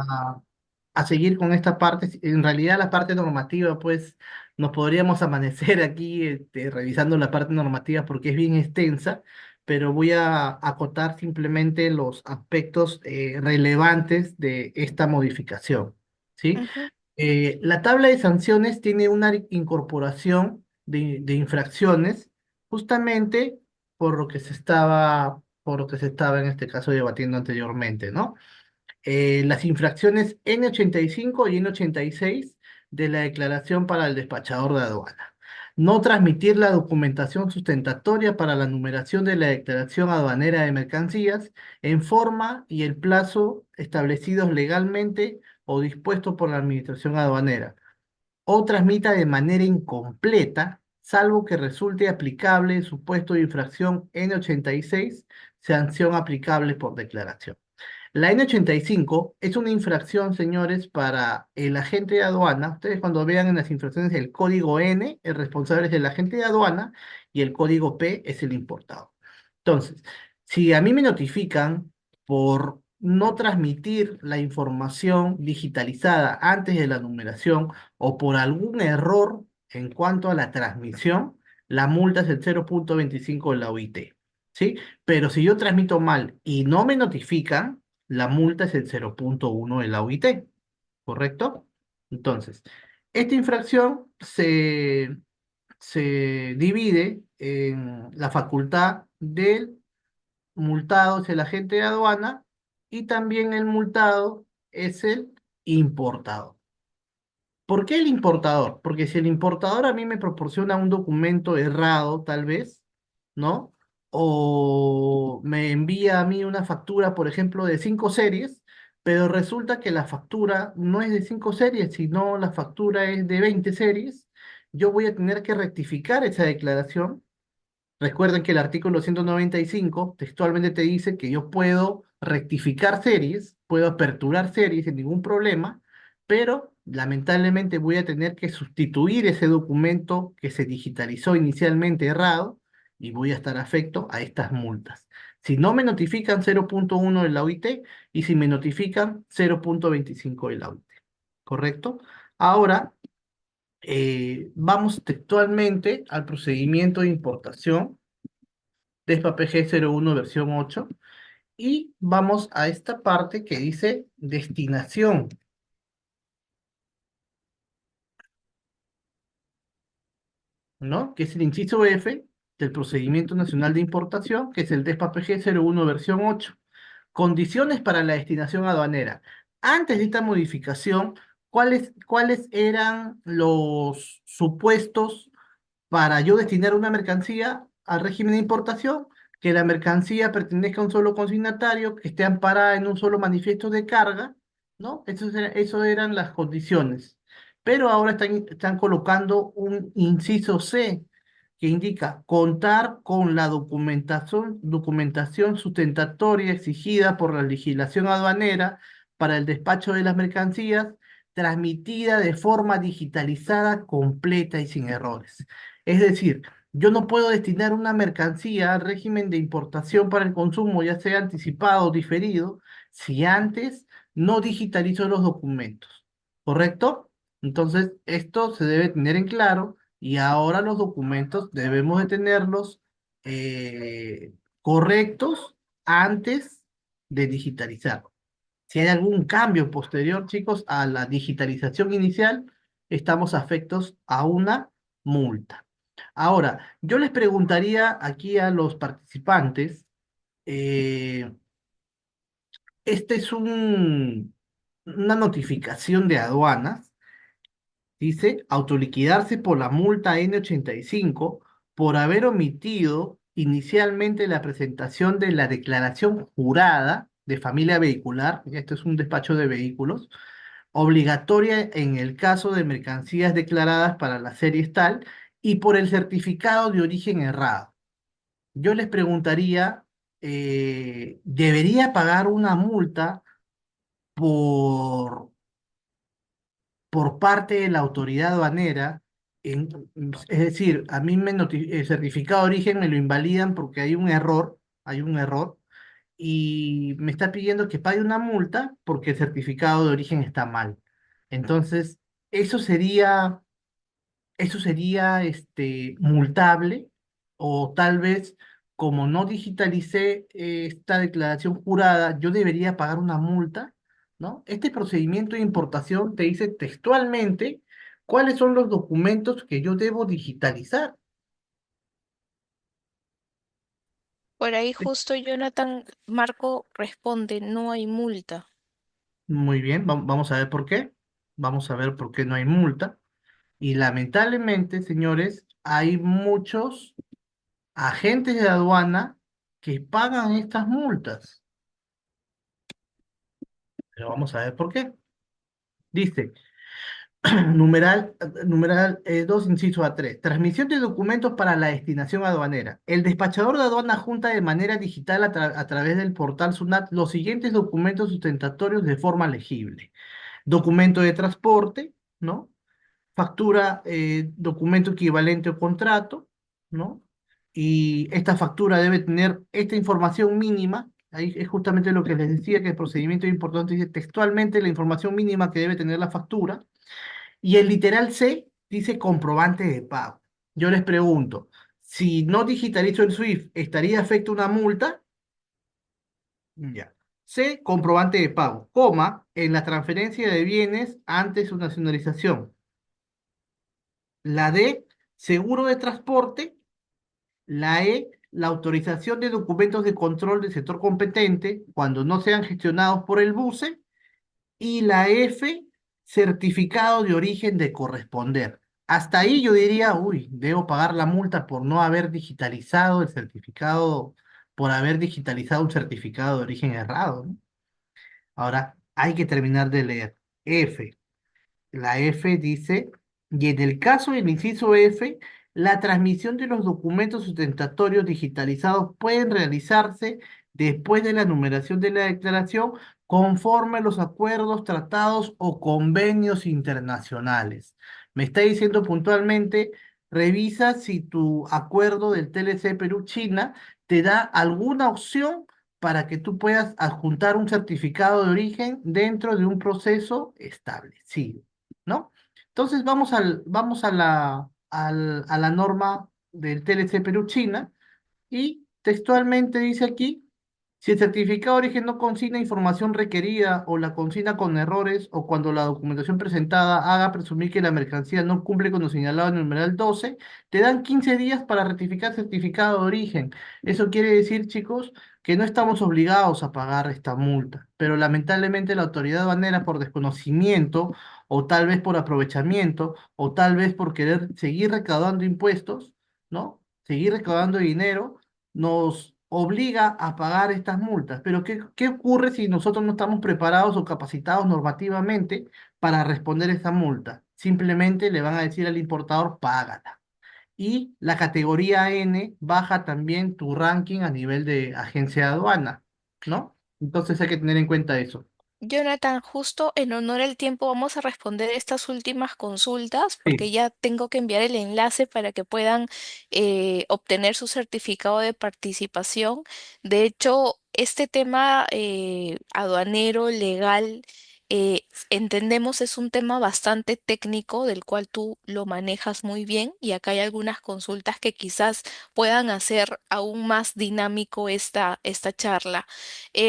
a a seguir con esta parte. En realidad la parte normativa, pues nos podríamos amanecer aquí revisando la parte normativa porque es bien extensa, pero voy a acotar simplemente los aspectos relevantes de esta modificación, ¿sí? Ujú, La tabla de sanciones tiene una incorporación de infracciones justamente por lo que se estaba en este caso debatiendo anteriormente, ¿no? Las infracciones N85 y N86 de la declaración para el despachador de aduana. No transmitir la documentación sustentatoria para la numeración de la declaración aduanera de mercancías en forma y el plazo establecidos legalmente o dispuestos por la Administración aduanera, o transmita de manera incompleta, salvo que resulte aplicable el supuesto de infracción N86, sanción aplicable por declaración. La N85 es una infracción, señores, para el agente de aduana. Ustedes cuando vean en las infracciones el código N, el responsable es el agente de aduana y el código P es el importado. Entonces, si a mí me notifican por no transmitir la información digitalizada antes de la numeración o por algún error en cuanto a la transmisión, la multa es el 0,25 de la OIT. ¿Sí? Pero si yo transmito mal y no me notifican, la multa es el 0,1 de la OIT, ¿correcto? Entonces, esta infracción se divide en la facultad del multado, es el agente de aduana, y también el multado es el importador. ¿Por qué el importador? Porque si el importador a mí me proporciona un documento errado, tal vez, ¿no? O me envía a mí una factura, por ejemplo, de 5 series, pero resulta que la factura no es de 5 series, sino la factura es de 20 series, yo voy a tener que rectificar esa declaración. Recuerden que el artículo 195 textualmente te dice que yo puedo rectificar series, puedo aperturar series sin ningún problema, pero lamentablemente voy a tener que sustituir ese documento que se digitalizó inicialmente errado y voy a estar afecto a estas multas. Si no me notifican 0,1 de la OIT y si me notifican 0,25 de la OIT. ¿Correcto? Ahora vamos textualmente al procedimiento de importación DESPA PG 01 versión 8 y vamos a esta parte que dice destinación, ¿no? Que es el inciso F del procedimiento nacional de importación, que es el DESPA PG 01 versión 8. Condiciones para la destinación aduanera. Antes de esta modificación, ¿cuáles eran los supuestos para yo destinar una mercancía al régimen de importación? Que la mercancía pertenezca a un solo consignatario, que esté amparada en un solo manifiesto de carga, ¿no? Eso eran las condiciones. Pero ahora están colocando un inciso C que indica contar con la documentación sustentatoria exigida por la legislación aduanera para el despacho de las mercancías, transmitida de forma digitalizada, completa y sin errores. Es decir, yo no puedo destinar una mercancía al régimen de importación para el consumo, ya sea anticipado o diferido, si antes no digitalizo los documentos. ¿Correcto? Entonces, esto se debe tener en claro y ahora los documentos debemos de tenerlos correctos antes de digitalizar. Si hay algún cambio posterior, chicos, a la digitalización inicial, estamos afectos a una multa. Ahora, yo les preguntaría aquí a los participantes, eh, este es una notificación de aduanas, dice autoliquidarse por la multa N85 por haber omitido inicialmente la presentación de la declaración jurada de familia vehicular, esto es un despacho de vehículos, obligatoria en el caso de mercancías declaradas para la serie tal y por el certificado de origen errado. Yo les preguntaría, ¿debería pagar una multa por, por parte de la autoridad aduanera? En- es decir, a mí el certificado de origen me lo invalidan porque hay un error, y me está pidiendo que pague una multa porque el certificado de origen está mal. Entonces, eso sería, eso sería multable, o tal vez, como no digitalicé esta declaración jurada, yo debería pagar una multa, ¿no? Este procedimiento de importación te dice textualmente cuáles son los documentos que yo debo digitalizar. Por ahí justo Jonathan Marco responde, no hay multa. Muy bien, vamos a ver por qué. Vamos a ver por qué no hay multa. Y lamentablemente, señores, hay muchos agentes de aduana que pagan estas multas. Pero vamos a ver por qué. Dice, numeral 2, inciso A3. Transmisión de documentos para la destinación aduanera. El despachador de aduana junta de manera digital a través del portal SUNAT los siguientes documentos sustentatorios de forma legible. Documento de transporte, ¿no? Factura, documento equivalente o contrato, ¿no? Y esta factura debe tener esta información mínima. Ahí es justamente lo que les decía, que el procedimiento es importante, dice textualmente la información mínima que debe tener la factura. Y el literal C dice comprobante de pago. Yo les pregunto, si no digitalizo el SWIFT, ¿estaría afecto una multa? Ya. C, comprobante de pago, coma, en la transferencia de bienes antes su nacionalización. La D, seguro de transporte. La E, la autorización de documentos de control del sector competente cuando no sean gestionados por el BUCE. Y la F, certificado de origen de corresponder. Hasta ahí yo diría, uy, debo pagar la multa por no haber digitalizado el certificado, por haber digitalizado un certificado de origen errado, ¿no? Ahora hay que terminar de leer. F. La F dice, y en el caso del inciso F, la transmisión de los documentos sustentatorios digitalizados pueden realizarse después de la numeración de la declaración conforme a los acuerdos, tratados o convenios internacionales. Me está diciendo puntualmente, revisa si tu acuerdo del TLC Perú-China te da alguna opción para que tú puedas adjuntar un certificado de origen dentro de un proceso establecido, ¿no? Entonces vamos a la norma del TLC Perú-China y textualmente dice aquí, si el certificado de origen no consigna información requerida o la consigna con errores o cuando la documentación presentada haga presumir que la mercancía no cumple con lo señalado en el numeral 12, te dan 15 días para rectificar certificado de origen. Eso quiere decir, chicos, que no estamos obligados a pagar esta multa, pero lamentablemente la autoridad aduanera por desconocimiento o tal vez por aprovechamiento o tal vez por querer seguir recaudando impuestos, ¿no? Seguir recaudando dinero nos obliga a pagar estas multas. Pero ¿qué ocurre si nosotros no estamos preparados o capacitados normativamente para responder esta multa? Simplemente le van a decir al importador, págala. Y la categoría N baja también tu ranking a nivel de agencia de aduana, ¿no? Entonces hay que tener en cuenta eso. Jonathan, justo en honor al tiempo vamos a responder estas últimas consultas Sí. porque ya tengo que enviar el enlace para que puedan obtener su certificado de participación. De hecho, este tema aduanero, legal, entendemos es un tema bastante técnico del cual tú lo manejas muy bien y acá hay algunas consultas que quizás puedan hacer aún más dinámico esta charla.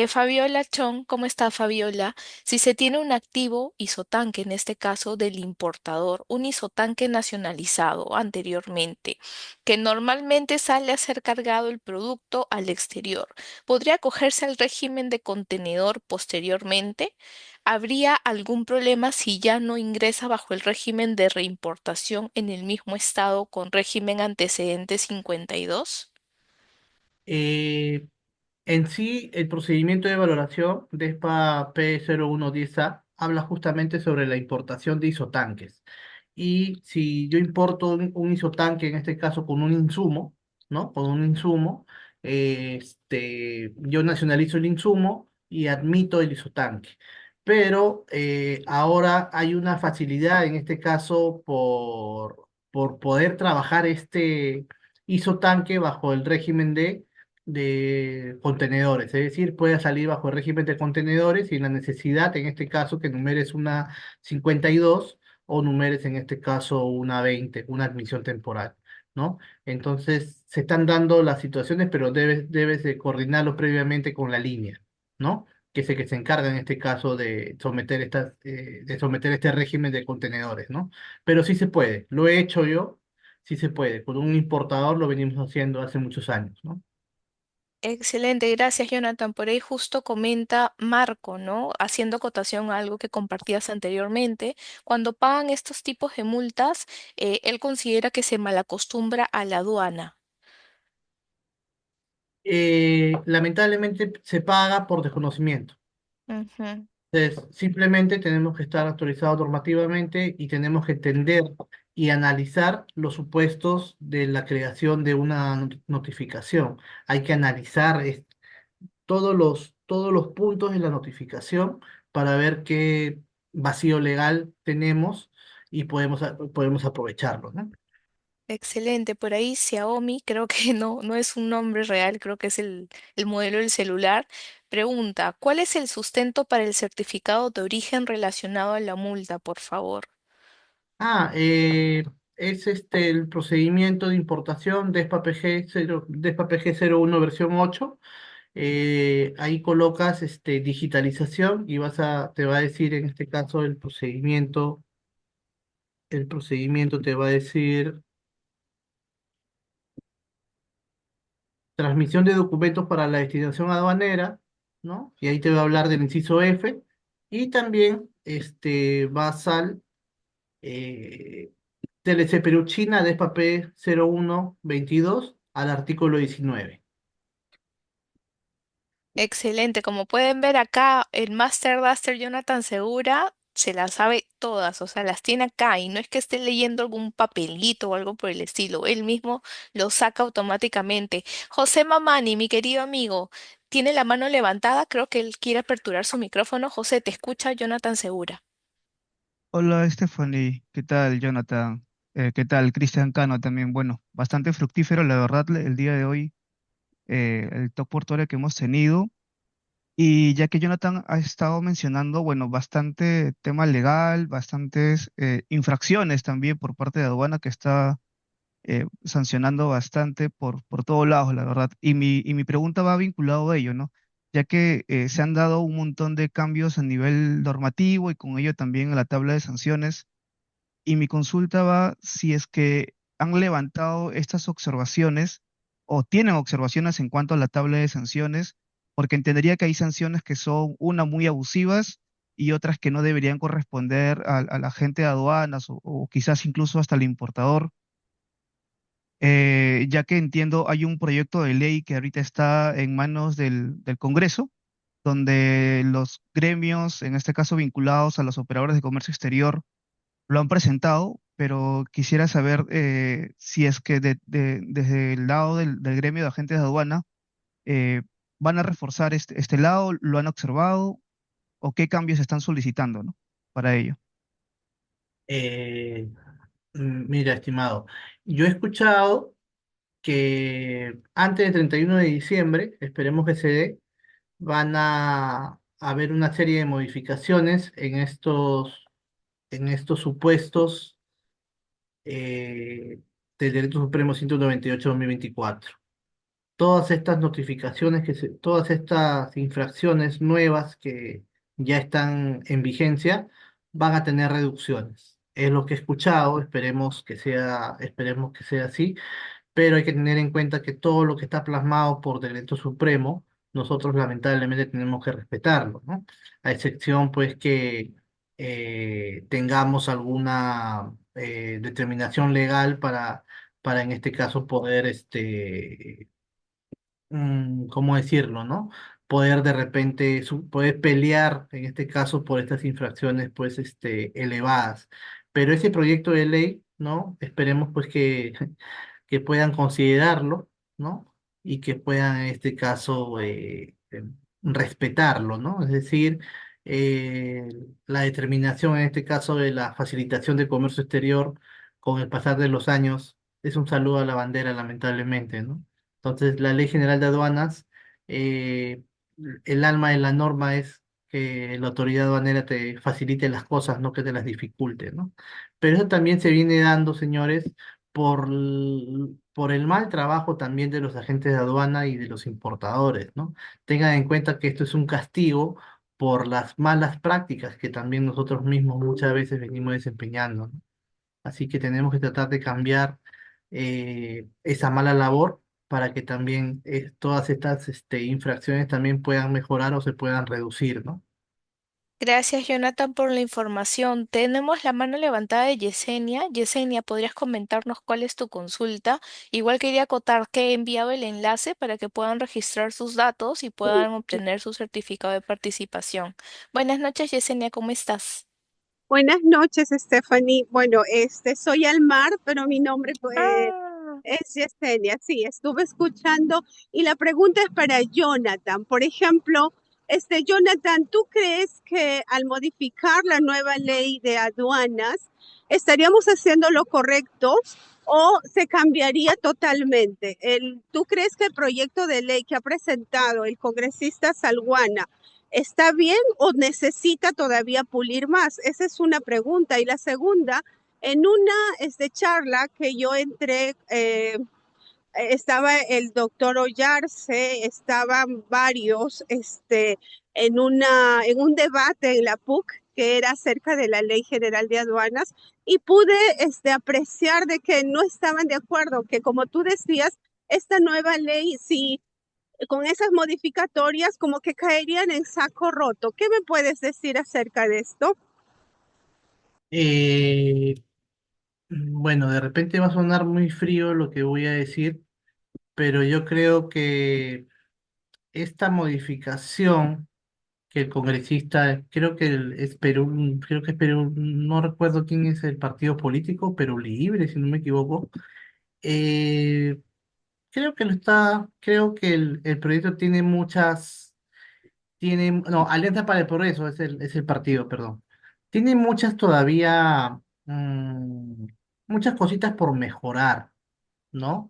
Fabiola Chong, ¿cómo está Fabiola? Si se tiene un activo isotanque, en este caso del importador, un isotanque nacionalizado anteriormente, que normalmente sale a ser cargado el producto al exterior, ¿podría acogerse al régimen de contenedor posteriormente? ¿Habría algún problema si ya no ingresa bajo el régimen de reimportación en el mismo estado con régimen antecedente 52? Eh, En sí, el procedimiento de valoración de ESPA P0110A habla justamente sobre la importación de isotanques. Y si yo importo un isotanque, en este caso con un insumo, ¿no? Con un insumo, yo nacionalizo el insumo y admito el isotanque. Pero ahora hay una facilidad, en este caso, por poder trabajar este isotanque bajo el régimen de de contenedores, es decir, pueda salir bajo el régimen de contenedores y en la necesidad, en este caso, que numeres una 52 o numeres en este caso una 20, una admisión temporal, ¿no? Entonces, se están dando las situaciones, pero debes de coordinarlo previamente con la línea, ¿no? Que es el que se encarga en este caso de someter este régimen de contenedores, ¿no? Pero sí se puede, lo he hecho yo, sí se puede, con un importador lo venimos haciendo hace muchos años, ¿no? Excelente, gracias Jonathan. Por ahí justo comenta Marco, ¿no? Haciendo acotación a algo que compartías anteriormente. Cuando pagan estos tipos de multas, él considera que se malacostumbra a la aduana. Lamentablemente se paga por desconocimiento. Ujú. Entonces, simplemente tenemos que estar actualizados normativamente y tenemos que entender y analizar los supuestos de la creación de una notificación. Hay que analizar todos los puntos de la notificación para ver qué vacío legal tenemos y podemos aprovecharlo, ¿no? Excelente, por ahí Xiaomi, creo que no es un nombre real, creo que es el modelo del celular. Pregunta, ¿cuál es el sustento para el certificado de origen relacionado a la multa, por favor? Ah, es el procedimiento de importación DESPA PG 01 versión 8. Ahí colocas digitalización y te va a decir en este caso el procedimiento te va a decir transmisión de documentos para la destinación aduanera, ¿no? Y ahí te va a hablar del inciso F y también vas al eh, TLC Perú China DESPA P 0122 al artículo 19. Excelente, como pueden ver acá, el Master Duster Jonathan Segura se las sabe todas, o sea, las tiene acá y no es que esté leyendo algún papelito o algo por el estilo, él mismo lo saca automáticamente. José Mamani, mi querido amigo, tiene la mano levantada, creo que él quiere aperturar su micrófono. José, te escucha Jonathan Segura. Hola Stephanie, ¿qué tal Jonathan? ¿Qué tal Cristian Cano también? Bueno, bastante fructífero la verdad el día de hoy, el talk portuario que hemos tenido. Y ya que Jonathan ha estado mencionando, bueno, bastante tema legal, bastantes infracciones también por parte de aduana que está sancionando bastante por todos lados, la verdad. Y mi pregunta va vinculado a ello, ¿no? Ya que se han dado un montón de cambios a nivel normativo y con ello también a la tabla de sanciones. Y mi consulta va si es que han levantado estas observaciones o tienen observaciones en cuanto a la tabla de sanciones, porque entendería que hay sanciones que son, una, muy abusivas y otras que no deberían corresponder a la gente de aduanas o quizás incluso hasta el importador, ya que entiendo hay un proyecto de ley que ahorita está en manos del Congreso, donde los gremios, en este caso vinculados a los operadores de comercio exterior, lo han presentado, pero quisiera saber si es que desde el lado del gremio de agentes de aduana eh, van a reforzar este lado, lo han observado o qué cambios están solicitando, ¿no? Para ello. Eh, Mira, estimado, yo he escuchado que antes del 31 de diciembre, esperemos que se dé, van a haber una serie de modificaciones en estos supuestos eh, del Decreto Supremo 198/2024. Todas estas notificaciones, todas estas infracciones nuevas que ya están en vigencia, van a tener reducciones. Es lo que he escuchado, esperemos que sea así, pero hay que tener en cuenta que todo lo que está plasmado por Decreto Supremo, nosotros lamentablemente tenemos que respetarlo, ¿no? A excepción, pues, que tengamos alguna determinación legal para en este caso poder, ¿cómo decirlo, no? Poder de repente, poder pelear, en este caso, por estas infracciones, pues, elevadas. Pero ese proyecto de ley, ¿no? Esperemos, pues, que, que puedan considerarlo, ¿no? Y que puedan, en este caso, respetarlo, ¿no? Es decir, eh, la determinación, en este caso, de la facilitación de comercio exterior con el pasar de los años, es un saludo a la bandera, lamentablemente, ¿no? Entonces, la Ley General de Aduanas, eh, el alma de la norma es que la autoridad aduanera te facilite las cosas, no que te las dificulte, ¿no? Pero eso también se viene dando, señores, por el mal trabajo también de los agentes de aduana y de los importadores, ¿no? Tengan en cuenta que esto es un castigo por las malas prácticas que también nosotros mismos muchas veces venimos desempeñando, ¿no? Así que tenemos que tratar de cambiar esa mala labor para que también todas estas infracciones también puedan mejorar o se puedan reducir, ¿no? Gracias, Jonathan, por la información. Tenemos la mano levantada de Yesenia. Yesenia, ¿podrías comentarnos cuál es tu consulta? Igual quería acotar que he enviado el enlace para que puedan registrar sus datos y puedan obtener su certificado de participación. Buenas noches, Yesenia, ¿cómo estás? Buenas noches, Stephanie. Bueno, soy Almar, pero mi nombre Ah. es Yesenia. Sí, estuve escuchando y la pregunta es para Jonathan. Por ejemplo, Jonathan, ¿tú crees que al modificar la nueva ley de aduanas estaríamos haciendo lo correcto o se cambiaría totalmente? ¿Tú crees que el proyecto de ley que ha presentado el congresista Salguana ¿está bien o necesita todavía pulir más? Esa es una pregunta. Y la segunda, en una charla que yo entré, estaba el doctor Ollarse, estaban varios en un debate en la PUC que era acerca de la Ley General de Aduanas y pude apreciar de que no estaban de acuerdo, que como tú decías, esta nueva ley, si con esas modificatorias como que caerían en saco roto. ¿Qué me puedes decir acerca de esto? Eh, bueno, de repente va a sonar muy frío lo que voy a decir, pero yo creo que esta modificación que el congresista, es Perú, creo que es Perú, no recuerdo quién es el partido político, Perú Libre, si no me equivoco. eh, creo que el proyecto no, Alianza para el Progreso es el partido, perdón. Tiene muchas todavía, muchas cositas por mejorar, ¿no?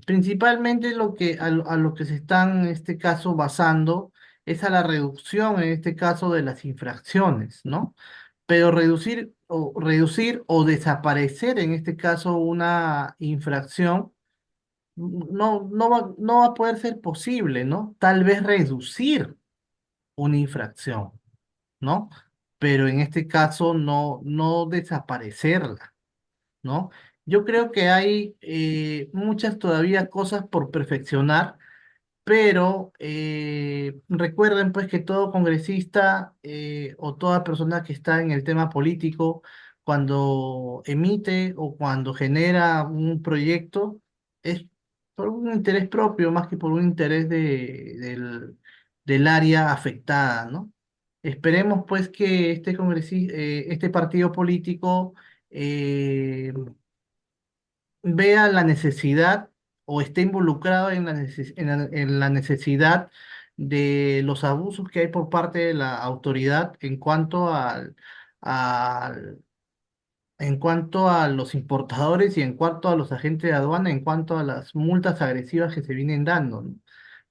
Principalmente a lo que se están en este caso basando es a la reducción, en este caso, de las infracciones, ¿no? Pero reducir o desaparecer, en este caso, una infracción, no va a poder ser posible, ¿no? Tal vez reducir una infracción, ¿no? Pero en este caso no desaparecerla, ¿no? Yo creo que hay muchas todavía cosas por perfeccionar, pero recuerden pues que todo congresista o toda persona que está en el tema político, cuando emite o cuando genera un proyecto, es por un interés propio más que por un interés del área afectada, ¿no? Esperemos pues que este partido político vea la necesidad o esté involucrado en en la necesidad de los abusos que hay por parte de la autoridad al- en cuanto a los importadores y en cuanto a los agentes de aduana, en cuanto a las multas agresivas que se vienen dando, ¿no?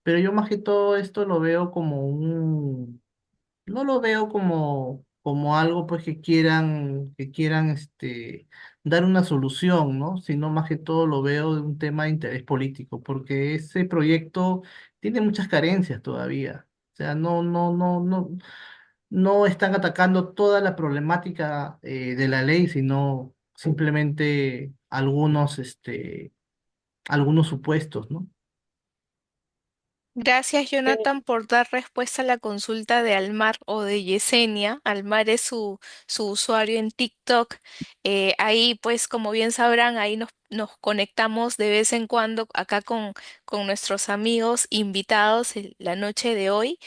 Pero yo más que todo esto lo veo como no lo veo como algo pues que quieran dar una solución, ¿no? Sino más que todo lo veo de un tema de interés político, porque ese proyecto tiene muchas carencias todavía. O sea, no están atacando toda la problemática de la ley, sino simplemente algunos supuestos, ¿no? Gracias, Jonathan, por dar respuesta a la consulta de Almar o de Yesenia. Almar es su usuario en TikTok. Ahí, pues, como bien sabrán, ahí nos conectamos de vez en cuando acá con nuestros amigos invitados la noche de hoy,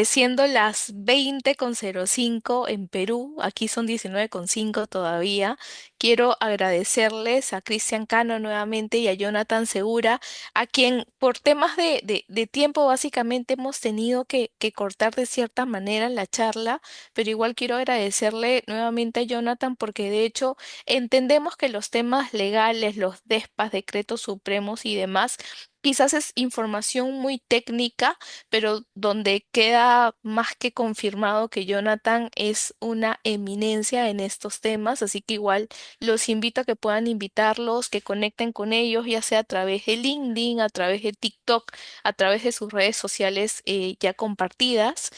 siendo las 20:05 en Perú. Aquí son 19:05 todavía. Quiero agradecerles a Cristian Cano nuevamente y a Jonathan Segura a quien por temas de tiempo básicamente hemos tenido que cortar de cierta manera la charla, pero igual quiero agradecerle nuevamente a Jonathan porque de hecho entendemos que los temas legales, leyes, los DESPAS, decretos supremos y demás. Quizás es información muy técnica, pero donde queda más que confirmado que Jonathan es una eminencia en estos temas, así que igual los invito a que puedan invitarlos, que conecten con ellos, ya sea a través de LinkedIn, a través de TikTok, a través de sus redes sociales ya compartidas.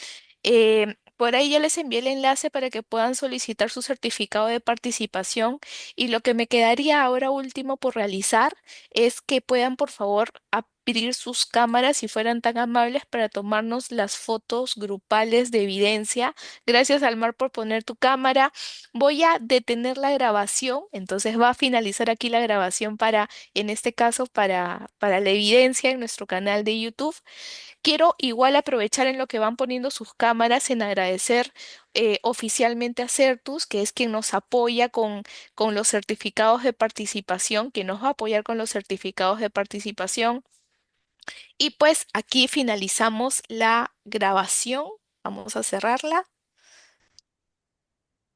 Por ahí ya les envié el enlace para que puedan solicitar su certificado de participación y lo que me quedaría ahora último por realizar es que puedan por favor abrir sus cámaras si fueran tan amables para tomarnos las fotos grupales de evidencia. Gracias, Almar, por poner tu cámara. Voy a detener la grabación, entonces va a finalizar aquí la grabación para, en este caso, para la evidencia en nuestro canal de YouTube. Quiero igual aprovechar en lo que van poniendo sus cámaras en agradecer oficialmente a Certus, que es quien nos apoya con los certificados de participación, quien nos va a apoyar con los certificados de participación. Y pues aquí finalizamos la grabación. Vamos a cerrarla.